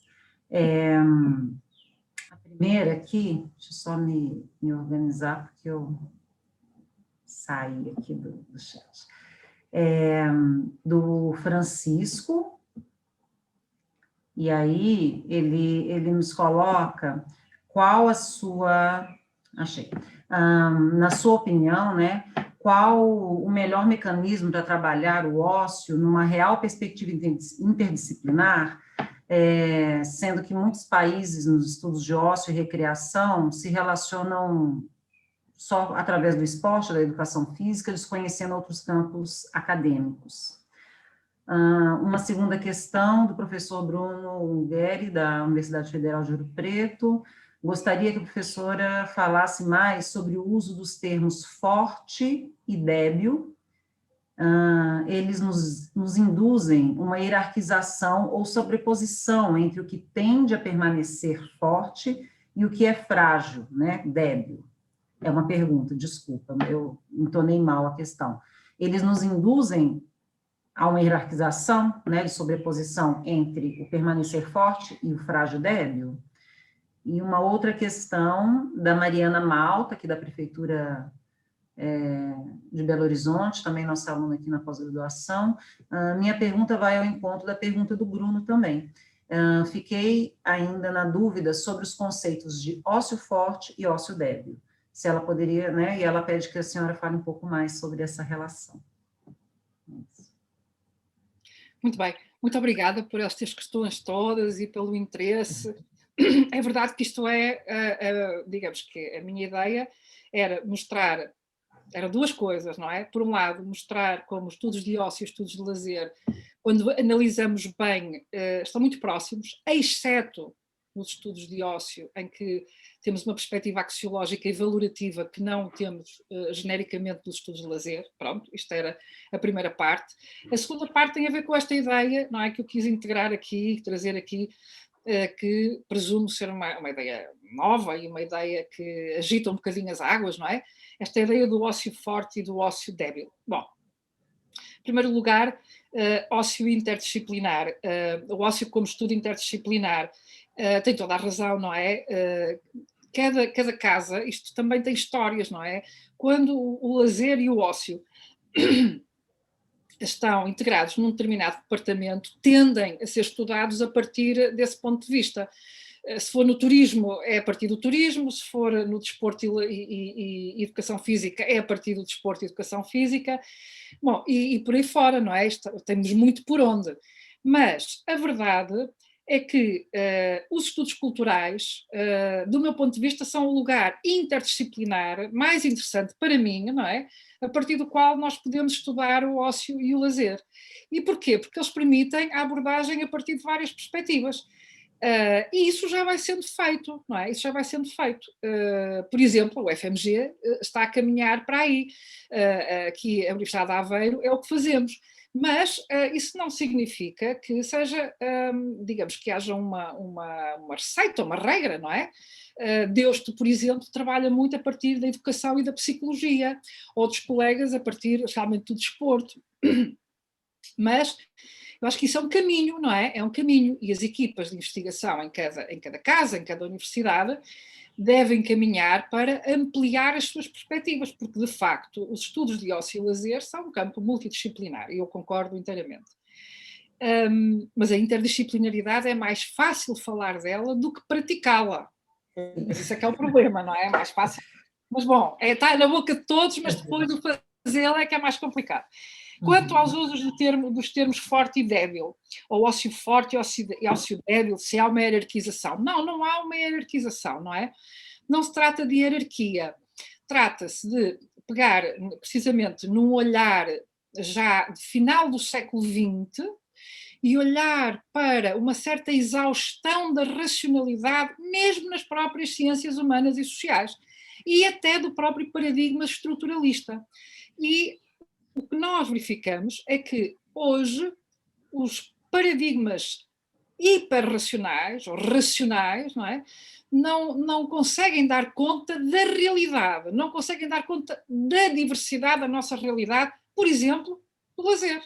A primeira aqui, deixa eu só me organizar, porque eu saí aqui do chat. Do Francisco, e aí ele nos coloca qual a sua... Achei. Na sua opinião, né, qual o melhor mecanismo para trabalhar o ócio numa real perspectiva interdisciplinar, sendo que muitos países nos estudos de ócio e recreação se relacionam só através do esporte, da educação física, desconhecendo outros campos acadêmicos. Uma segunda questão do professor Bruno Ungeri, da Universidade Federal de Ouro Preto. Gostaria que a professora falasse mais sobre o uso dos termos forte e débil. Eles nos induzem uma hierarquização ou sobreposição entre o que tende a permanecer forte e o que é frágil, né, débil. É uma pergunta, desculpa, eu entonei mal a questão. Eles nos induzem a uma hierarquização, né, de sobreposição entre o permanecer forte e o frágil débil. E uma outra questão da Mariana Malta, aqui da Prefeitura de Belo Horizonte, também nossa aluna aqui na pós-graduação. Minha pergunta vai ao encontro da pergunta do Bruno também. Fiquei ainda na dúvida sobre os conceitos de ócio forte e ócio débil. Se ela poderia, né, e ela pede que a senhora fale um pouco mais sobre essa relação. Muito bem, muito obrigada por estas questões todas e pelo interesse. É verdade que isto digamos que a minha ideia era mostrar, eram duas coisas, não é? Por um lado, mostrar como estudos de ócio e estudos de lazer, quando analisamos bem, estão muito próximos, exceto nos estudos de ócio, em que temos uma perspectiva axiológica e valorativa que não temos genericamente nos estudos de lazer. Pronto, isto era a primeira parte. A segunda parte tem a ver com esta ideia, não é, que eu quis integrar aqui, trazer aqui, que presumo ser uma ideia nova e uma ideia que agita um bocadinho as águas, não é? Esta ideia do ócio forte e do ócio débil. Bom, em primeiro lugar, ócio interdisciplinar. O ócio como estudo interdisciplinar tem toda a razão, não é? Cada casa, isto também tem histórias, não é? Quando o lazer e o ócio estão integrados num determinado departamento, tendem a ser estudados a partir desse ponto de vista. Se for no turismo, é a partir do turismo, se for no desporto e educação física, é a partir do desporto e educação física. Bom, e por aí fora, não é? Temos muito por onde. Mas a verdade é que os estudos culturais, do meu ponto de vista, são o lugar interdisciplinar mais interessante para mim, não é? A partir do qual nós podemos estudar o ócio e o lazer. E porquê? Porque eles permitem a abordagem a partir de várias perspectivas. E isso já vai sendo feito, não é? Isso já vai sendo feito. Por exemplo, o FMG está a caminhar para aí. Aqui, a Universidade de Aveiro, é o que fazemos. Mas isso não significa que seja, digamos, que haja uma receita, uma regra, não é? Deusto, por exemplo, trabalha muito a partir da educação e da psicologia, outros colegas a partir realmente do desporto. Mas eu acho que isso é um caminho, não é? É um caminho, e as equipas de investigação em cada casa, em cada universidade, devem caminhar para ampliar as suas perspectivas, porque, de facto, os estudos de ócio e lazer são um campo multidisciplinar, e eu concordo inteiramente. Mas a interdisciplinaridade é mais fácil falar dela do que praticá-la. Mas isso é que é o problema, não é? É mais fácil. Mas, bom, está na boca de todos, mas depois de fazê-la é que é mais complicado. Quanto aos usos dos termos forte e débil, ou ócio forte e ócio débil, se há uma hierarquização. Não há uma hierarquização, não é? Não se trata de hierarquia. Trata-se de pegar, precisamente, num olhar já de final do século XX e olhar para uma certa exaustão da racionalidade, mesmo nas próprias ciências humanas e sociais, e até do próprio paradigma estruturalista. E o que nós verificamos é que hoje os paradigmas hiperracionais ou racionais, não é? Não conseguem dar conta da realidade, não conseguem dar conta da diversidade da nossa realidade, por exemplo, do lazer.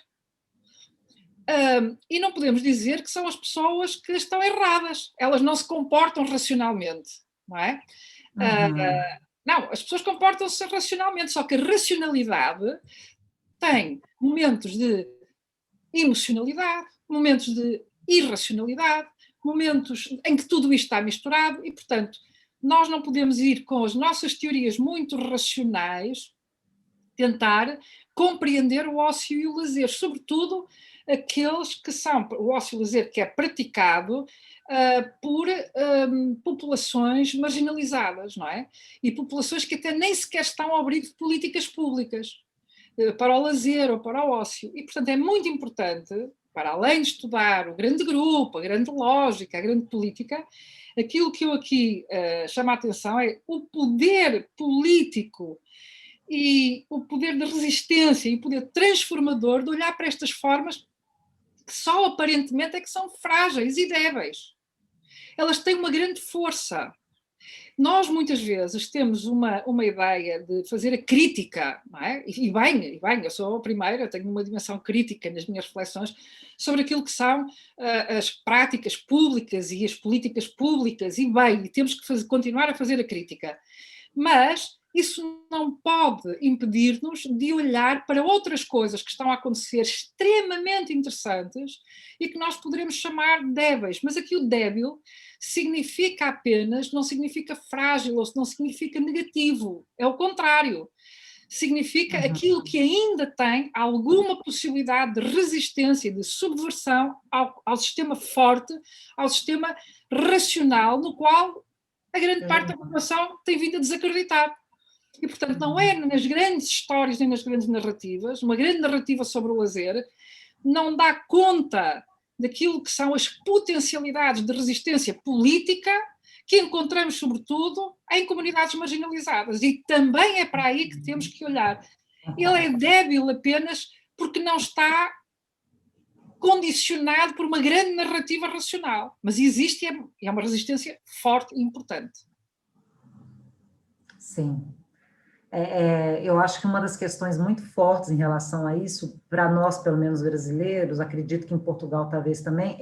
E não podemos dizer que são as pessoas que estão erradas, elas não se comportam racionalmente, não é? Não, as pessoas comportam-se racionalmente, só que a racionalidade tem momentos de emocionalidade, momentos de irracionalidade, momentos em que tudo isto está misturado e, portanto, nós não podemos ir com as nossas teorias muito racionais tentar compreender o ócio e o lazer, sobretudo aqueles que são, o ócio e o lazer que é praticado por populações marginalizadas, não é? E populações que até nem sequer estão ao abrigo de políticas públicas para o lazer ou para o ócio. E, portanto, é muito importante, para além de estudar o grande grupo, a grande lógica, a grande política, aquilo que eu aqui chamo a atenção é o poder político e o poder de resistência e o poder transformador de olhar para estas formas que só aparentemente é que são frágeis e débeis. Elas têm uma grande força. Nós, muitas vezes, temos uma ideia de fazer a crítica, não é? E bem, eu sou a primeira, tenho uma dimensão crítica nas minhas reflexões sobre aquilo que são as práticas públicas e as políticas públicas, e bem, temos que continuar a fazer a crítica. Mas isso não pode impedir-nos de olhar para outras coisas que estão a acontecer extremamente interessantes e que nós poderemos chamar débeis. Mas aqui o débil não significa frágil ou não significa negativo. É o contrário. significa aquilo que ainda tem alguma possibilidade de resistência, de subversão ao sistema forte, ao sistema racional, no qual a grande parte da população tem vindo a desacreditar. E, portanto, não é nas grandes histórias nem nas grandes narrativas. Uma grande narrativa sobre o lazer não dá conta daquilo que são as potencialidades de resistência política que encontramos, sobretudo, em comunidades marginalizadas. E também é para aí que temos que olhar. Ele é débil apenas porque não está condicionado por uma grande narrativa racional. Mas existe, é uma resistência forte e importante. Sim. Eu acho que uma das questões muito fortes em relação a isso, para nós, pelo menos brasileiros, acredito que em Portugal talvez também,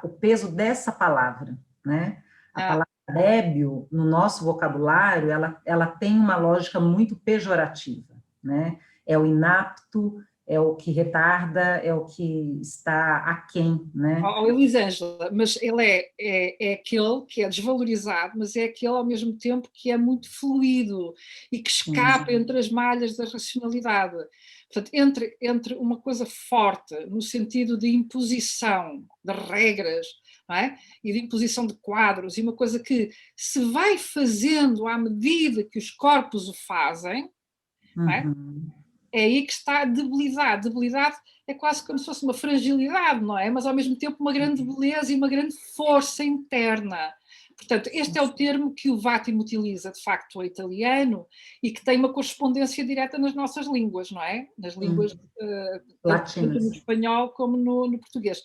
o peso dessa palavra, né? A palavra débil, no nosso vocabulário, ela tem uma lógica muito pejorativa, né? É o inapto, é o que retarda, é o que está aquém, né? Elisângela, mas ele é aquele que é desvalorizado, mas é aquele ao mesmo tempo que é muito fluido e que escapa entre as malhas da racionalidade. Portanto, entre uma coisa forte, no sentido de imposição de regras, não é? E de imposição de quadros, e uma coisa que se vai fazendo à medida que os corpos o fazem, não é? É aí que está a debilidade. Debilidade é quase como se fosse uma fragilidade, não é? Mas ao mesmo tempo uma grande beleza e uma grande força interna. Portanto, este é o termo que o Vattimo utiliza, de facto, o italiano, e que tem uma correspondência direta nas nossas línguas, não é? Nas línguas, tanto no espanhol como no português.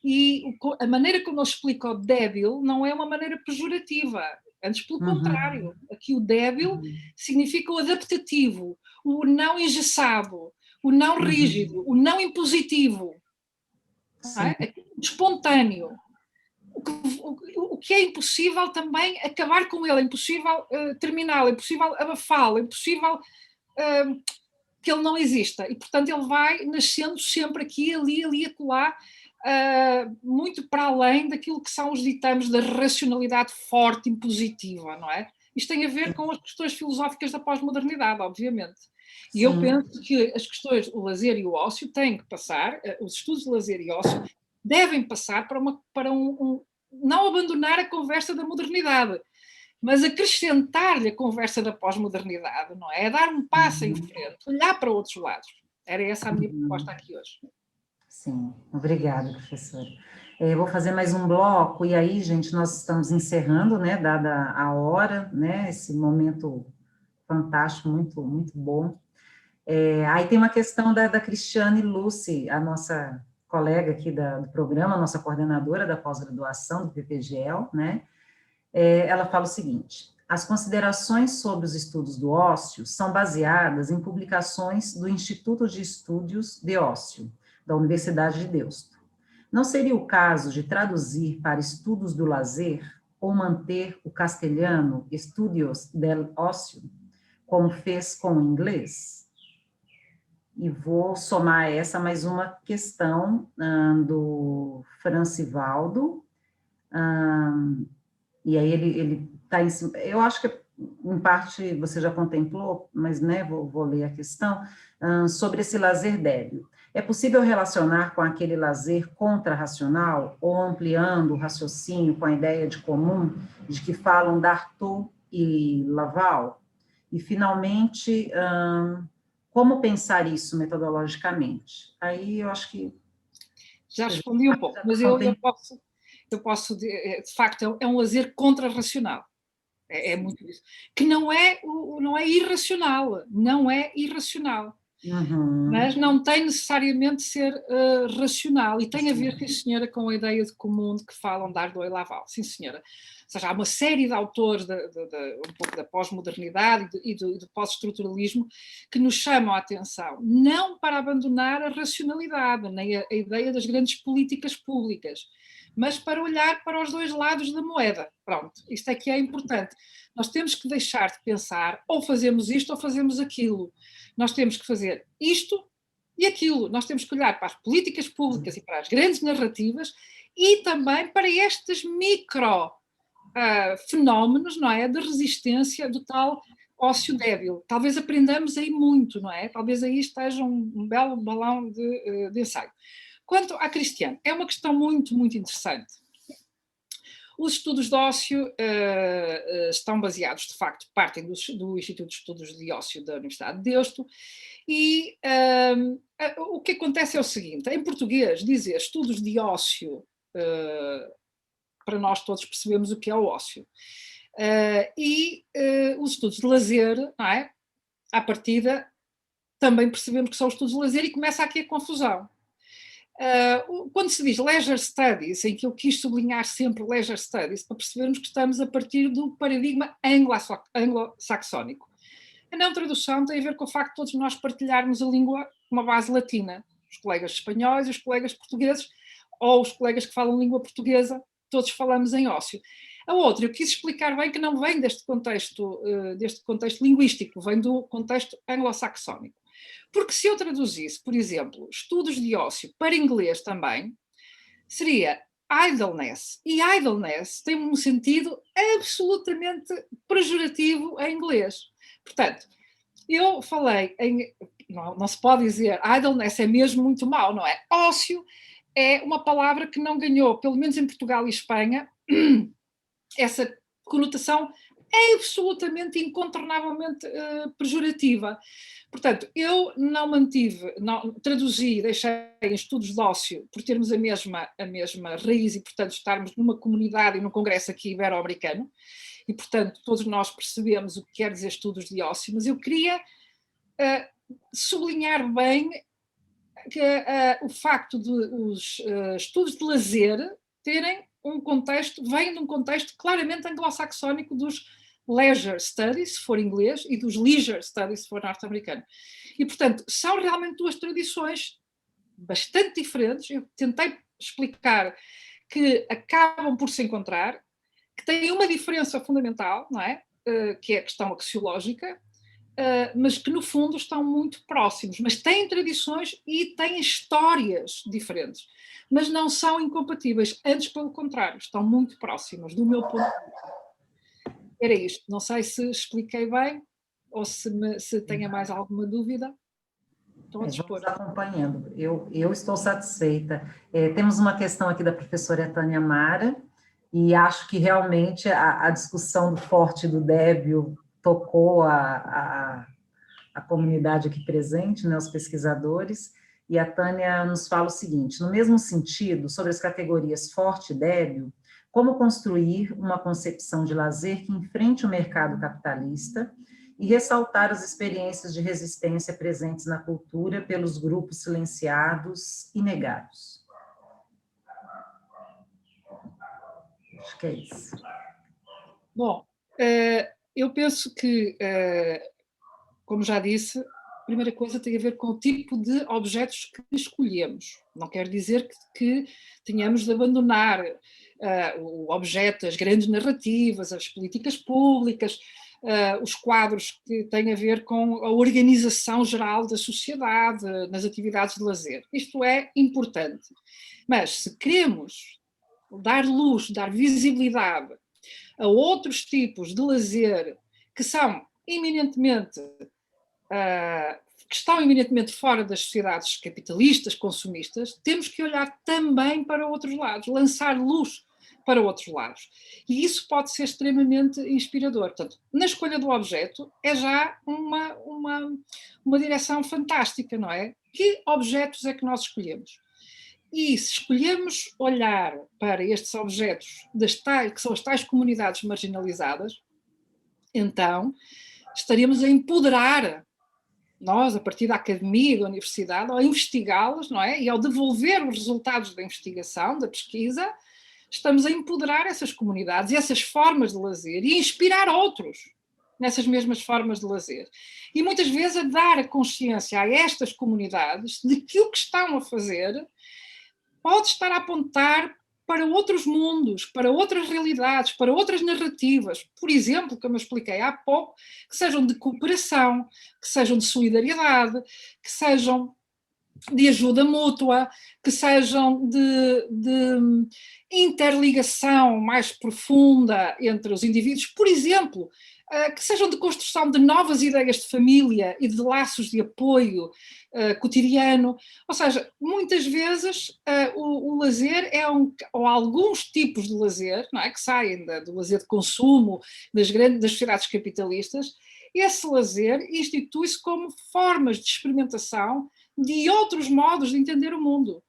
E a maneira como ele explica o débil não é uma maneira pejorativa. Antes, pelo contrário, aqui o débil significa o adaptativo, o não engessado, o não rígido, o não impositivo, não é? O espontâneo. O que é impossível também acabar com ele, é impossível terminá-lo, é impossível abafá-lo, é impossível que ele não exista. E, portanto, ele vai nascendo sempre aqui, ali, acolá, muito para além daquilo que são os ditames da racionalidade forte, impositiva, não é? Isto tem a ver com as questões filosóficas da pós-modernidade, obviamente. E eu penso que as questões do lazer e o ócio têm que passar, os estudos de lazer e ócio devem passar para não abandonar a conversa da modernidade, mas acrescentar-lhe a conversa da pós-modernidade, não é? É dar um passo em frente, olhar para outros lados. Era essa a minha proposta aqui hoje. Sim, obrigada, professora. Vou fazer mais um bloco, e aí, gente, nós estamos encerrando, né, dada a hora, né, esse momento fantástico, muito, muito bom. Aí tem uma questão da Cristiane Lucy, a nossa colega aqui do programa, a nossa coordenadora da pós-graduação do PPGL, né, ela fala o seguinte: as considerações sobre os estudos do ócio são baseadas em publicações do Instituto de Estudos de Ócio, da Universidade de Deusto. Não seria o caso de traduzir para estudos do lazer ou manter o castelhano Estudios del Ócio, como fez com o inglês? E vou somar a essa mais uma questão do Francivaldo, e aí ele está em cima, eu acho que em parte você já contemplou, mas né, vou ler a questão, sobre esse lazer débil. É possível relacionar com aquele lazer contrarracional, ou ampliando o raciocínio com a ideia de comum, de que falam D'Artaud e Laval? E, finalmente, como pensar isso metodologicamente? Aí eu acho que... Já respondi um pouco, mas eu posso, de facto, é um lazer contrarracional. É muito isso. Que não é irracional, não é irracional. Mas não tem necessariamente de ser racional, e tem a ver, sim, senhora, com a ideia de comum de que falam D'Artaud e Laval, sim, senhora. Ou seja, há uma série de autores um pouco da pós-modernidade e do pós-estruturalismo que nos chamam a atenção, não para abandonar a racionalidade, nem a ideia das grandes políticas públicas, mas para olhar para os dois lados da moeda. Pronto, isto é que é importante. Nós temos que deixar de pensar, ou fazemos isto ou fazemos aquilo. Nós temos que fazer isto e aquilo. Nós temos que olhar para as políticas públicas e para as grandes narrativas e também para estes micro fenómenos, não é, de resistência, do tal ócio débil. Talvez aprendamos aí muito, não é? Talvez aí esteja um belo balão de ensaio. Quanto à Cristiane, é uma questão muito, muito interessante. Os estudos de ócio estão baseados, de facto, partem do Instituto de Estudos de Ócio da Universidade de Deusto, e o que acontece é o seguinte: em português, dizer estudos de ócio, para nós todos percebemos o que é o ócio. Os estudos de lazer, não é? À partida, também percebemos que são estudos de lazer e começa aqui a confusão. Quando se diz leisure studies, em que eu quis sublinhar sempre leisure studies, para percebermos que estamos a partir do paradigma anglo-saxónico. A não tradução tem a ver com o facto de todos nós partilharmos a língua com uma base latina. Os colegas espanhóis, os colegas portugueses, ou os colegas que falam língua portuguesa, todos falamos em ócio. A outra, eu quis explicar bem que não vem deste contexto linguístico, vem do contexto anglo-saxónico. Porque se eu traduzisse, por exemplo, estudos de ócio para inglês também, seria idleness. E idleness tem um sentido absolutamente pejorativo em inglês. Portanto, eu falei não se pode dizer idleness, é mesmo muito mau, não é? Ócio é uma palavra que não ganhou, pelo menos em Portugal e Espanha, essa conotação é absolutamente, incontornavelmente pejorativa. Portanto, eu traduzi, deixei em estudos de ócio por termos a mesma raiz e, portanto, estarmos numa comunidade e num congresso aqui ibero-americano, e, portanto, todos nós percebemos o que quer dizer estudos de ócio, mas eu queria sublinhar bem que, o facto de os estudos de lazer terem vêm de um contexto claramente anglo-saxónico dos leisure studies, se for inglês, e dos leisure studies, se for norte-americano. E, portanto, são realmente duas tradições bastante diferentes. Eu tentei explicar que acabam por se encontrar, que têm uma diferença fundamental, não é? Que é a questão axiológica, mas que, no fundo, estão muito próximos. Mas têm tradições e têm histórias diferentes. Mas não são incompatíveis, antes pelo contrário, estão muito próximas, do meu ponto de vista. Era isto, não sei se expliquei bem ou se tenha mais alguma dúvida. Estou a dispor. Vamos acompanhando, eu estou satisfeita. Temos uma questão aqui da professora Tânia Mara, e acho que realmente a discussão do forte e do débil tocou a comunidade aqui presente, né, os pesquisadores, e a Tânia nos fala o seguinte: no mesmo sentido, sobre as categorias forte e débil, como construir uma concepção de lazer que enfrente o mercado capitalista e ressaltar as experiências de resistência presentes na cultura pelos grupos silenciados e negados. Acho que é isso. Bom, eu penso que, como já disse, a primeira coisa tem a ver com o tipo de objetos que escolhemos. Não quer dizer que tenhamos de abandonar o objeto, as grandes narrativas, as políticas públicas, os quadros que têm a ver com a organização geral da sociedade, nas atividades de lazer. Isto é importante. Mas se queremos dar luz, dar visibilidade a outros tipos de lazer que são que estão eminentemente fora das sociedades capitalistas, consumistas, temos que olhar também para outros lados, lançar luz para outros lados. E isso pode ser extremamente inspirador. Portanto, na escolha do objeto é já uma direção fantástica, não é? Que objetos é que nós escolhemos? E se escolhemos olhar para estes objetos que são as tais comunidades marginalizadas, então estaremos a empoderar nós, a partir da academia e da universidade, ao investigá-las, não é? E ao devolver os resultados da investigação, da pesquisa, estamos a empoderar essas comunidades e essas formas de lazer e a inspirar outros nessas mesmas formas de lazer. E muitas vezes a dar a consciência a estas comunidades de que o que estão a fazer pode estar a apontar para outros mundos, para outras realidades, para outras narrativas, por exemplo, como eu expliquei há pouco, que sejam de cooperação, que sejam de solidariedade, que sejam de ajuda mútua, que sejam de interligação mais profunda entre os indivíduos, por exemplo, que sejam de construção de novas ideias de família e de laços de apoio cotidiano. Ou seja, muitas vezes o lazer ou alguns tipos de lazer, não é, que saem do lazer de consumo das sociedades capitalistas, esse lazer institui-se como formas de experimentação de outros modos de entender o mundo,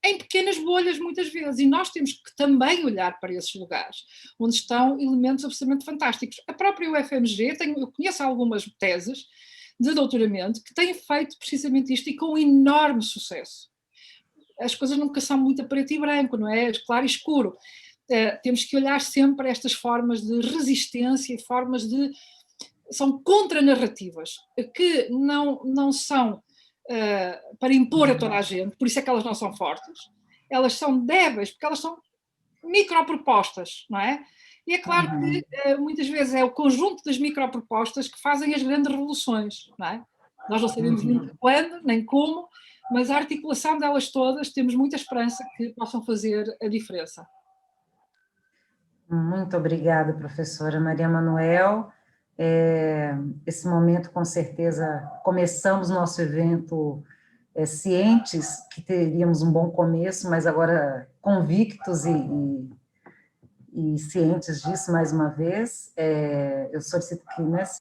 em pequenas bolhas muitas vezes, e nós temos que também olhar para esses lugares, onde estão elementos absolutamente fantásticos. A própria UFMG, eu conheço algumas teses de doutoramento que têm feito precisamente isto e com enorme sucesso. As coisas nunca são muito a preto e branco, não é? Claro e escuro. Temos que olhar sempre para estas formas de resistência e formas de... São contranarrativas, que não são para impor a toda a gente, por isso é que elas não são fortes, elas são débeis, porque elas são micropropostas, não é? E é claro que muitas vezes é o conjunto das micropropostas que fazem as grandes revoluções, não é? Nós não sabemos muito quando, nem como, mas a articulação delas todas, temos muita esperança que possam fazer a diferença. Muito obrigada, professora Maria Manuel. Esse momento, com certeza, começamos nosso evento cientes que teríamos um bom começo, mas agora convictos e cientes disso mais uma vez. Eu solicito que, né, fazer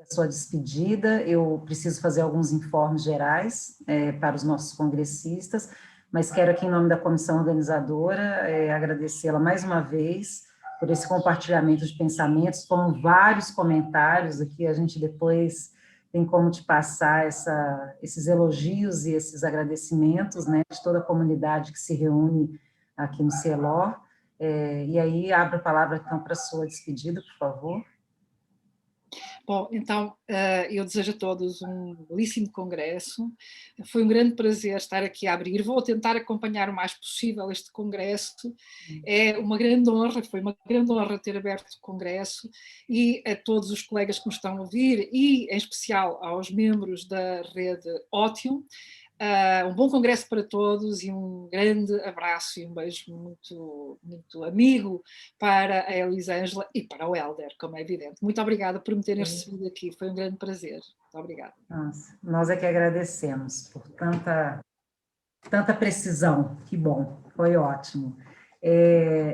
a sua despedida, eu preciso fazer alguns informes gerais para os nossos congressistas, mas quero aqui, em nome da comissão organizadora, agradecê-la mais uma vez por esse compartilhamento de pensamentos, com vários comentários aqui, a gente depois tem como te passar esses elogios e esses agradecimentos, né, de toda a comunidade que se reúne aqui no CIELOR. E aí, abro a palavra, então, para a sua despedida, por favor. Bom, então, eu desejo a todos um belíssimo congresso. Foi um grande prazer estar aqui a abrir. Vou tentar acompanhar o mais possível este congresso. É uma grande honra, foi uma grande honra ter aberto o congresso, e a todos os colegas que nos estão a ouvir, e em especial aos membros da rede Ótium. Um bom congresso para todos e um grande abraço e um beijo muito, muito amigo para a Elisângela e para o Hélder, como é evidente. Muito obrigada por me terem recebido aqui, foi um grande prazer. Muito obrigada. Nossa, nós é que agradecemos por tanta precisão, que bom, foi ótimo.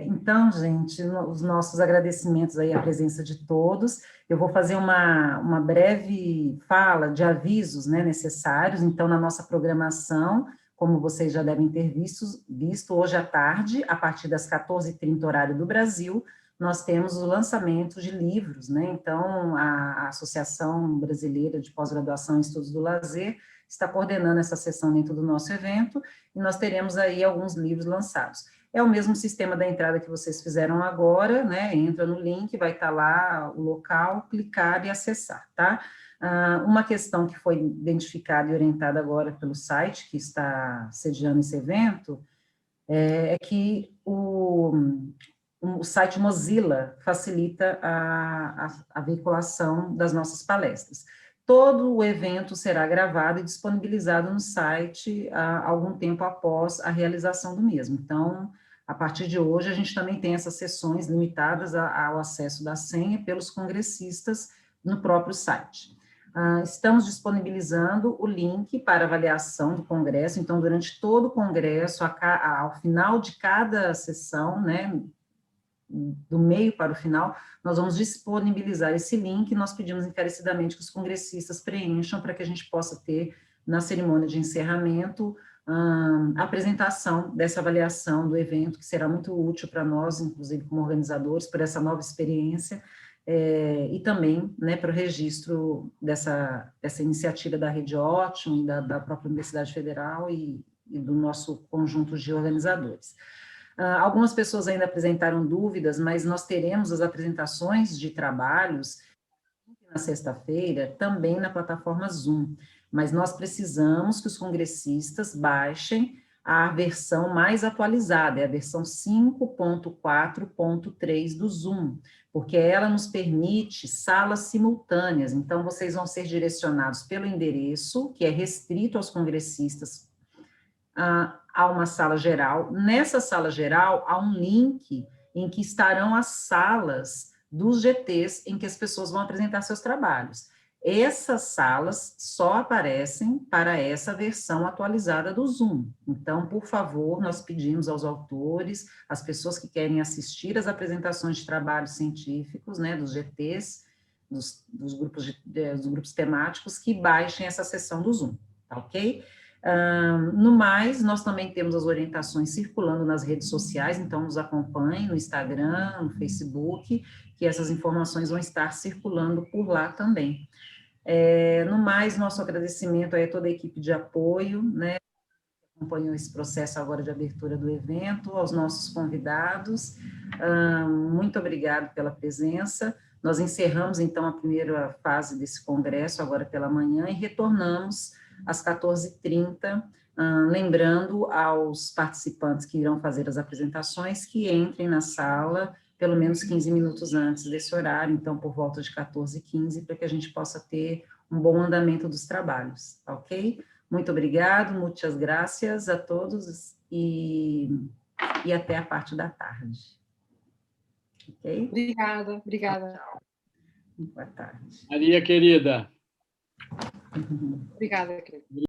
Então, gente, os nossos agradecimentos aí à presença de todos. Eu vou fazer uma breve fala de avisos, né, necessários. Então, na nossa programação, como vocês já devem ter visto hoje à tarde, a partir das 14h30, horário do Brasil, nós temos o lançamento de livros, né? Então, a Associação Brasileira de Pós-Graduação em Estudos do Lazer está coordenando essa sessão dentro do nosso evento, e nós teremos aí alguns livros lançados. É o mesmo sistema da entrada que vocês fizeram agora, né? Entra no link, vai estar lá o local, clicar e acessar, tá? Uma questão que foi identificada e orientada agora pelo site que está sediando esse evento é que o site Mozilla facilita a veiculação das nossas palestras. Todo o evento será gravado e disponibilizado no site algum tempo após a realização do mesmo. Então, a partir de hoje, a gente também tem essas sessões limitadas ao acesso da senha pelos congressistas no próprio site. Estamos disponibilizando o link para avaliação do congresso, então, durante todo o congresso, ao final de cada sessão, né, do meio para o final, nós vamos disponibilizar esse link, e nós pedimos encarecidamente que os congressistas preencham para que a gente possa ter, na cerimônia de encerramento, a apresentação dessa avaliação do evento, que será muito útil para nós, inclusive como organizadores, por essa nova experiência, e também, né, para o registro dessa iniciativa da Rede Ótium, da própria Universidade Federal e do nosso conjunto de organizadores. Algumas pessoas ainda apresentaram dúvidas, mas nós teremos as apresentações de trabalhos na sexta-feira, também na plataforma Zoom, mas nós precisamos que os congressistas baixem a versão mais atualizada, é a versão 5.4.3 do Zoom, porque ela nos permite salas simultâneas, então vocês vão ser direcionados pelo endereço, que é restrito aos congressistas há uma sala geral. Nessa sala geral, há um link em que estarão as salas dos GTs em que as pessoas vão apresentar seus trabalhos. Essas salas só aparecem para essa versão atualizada do Zoom. Então, por favor, nós pedimos aos autores, às pessoas que querem assistir às apresentações de trabalhos científicos, né, dos GTs, dos grupos temáticos, que baixem essa sessão do Zoom, tá ok? No mais, nós também temos as orientações circulando nas redes sociais, então nos acompanhem no Instagram, no Facebook, que essas informações vão estar circulando por lá também. No mais, nosso agradecimento a toda a equipe de apoio, né, que acompanhou esse processo agora de abertura do evento, aos nossos convidados, muito obrigado pela presença. Nós encerramos, então, a primeira fase desse congresso, agora pela manhã, e retornamos às 14h30, lembrando aos participantes que irão fazer as apresentações que entrem na sala pelo menos 15 minutos antes desse horário, então por volta de 14h15, para que a gente possa ter um bom andamento dos trabalhos, tá ok? Muito obrigado, muitas graças a todos e até a parte da tarde. Ok? Obrigada, obrigada. Tchau. Boa tarde. Maria, querida. Obrigada, querida.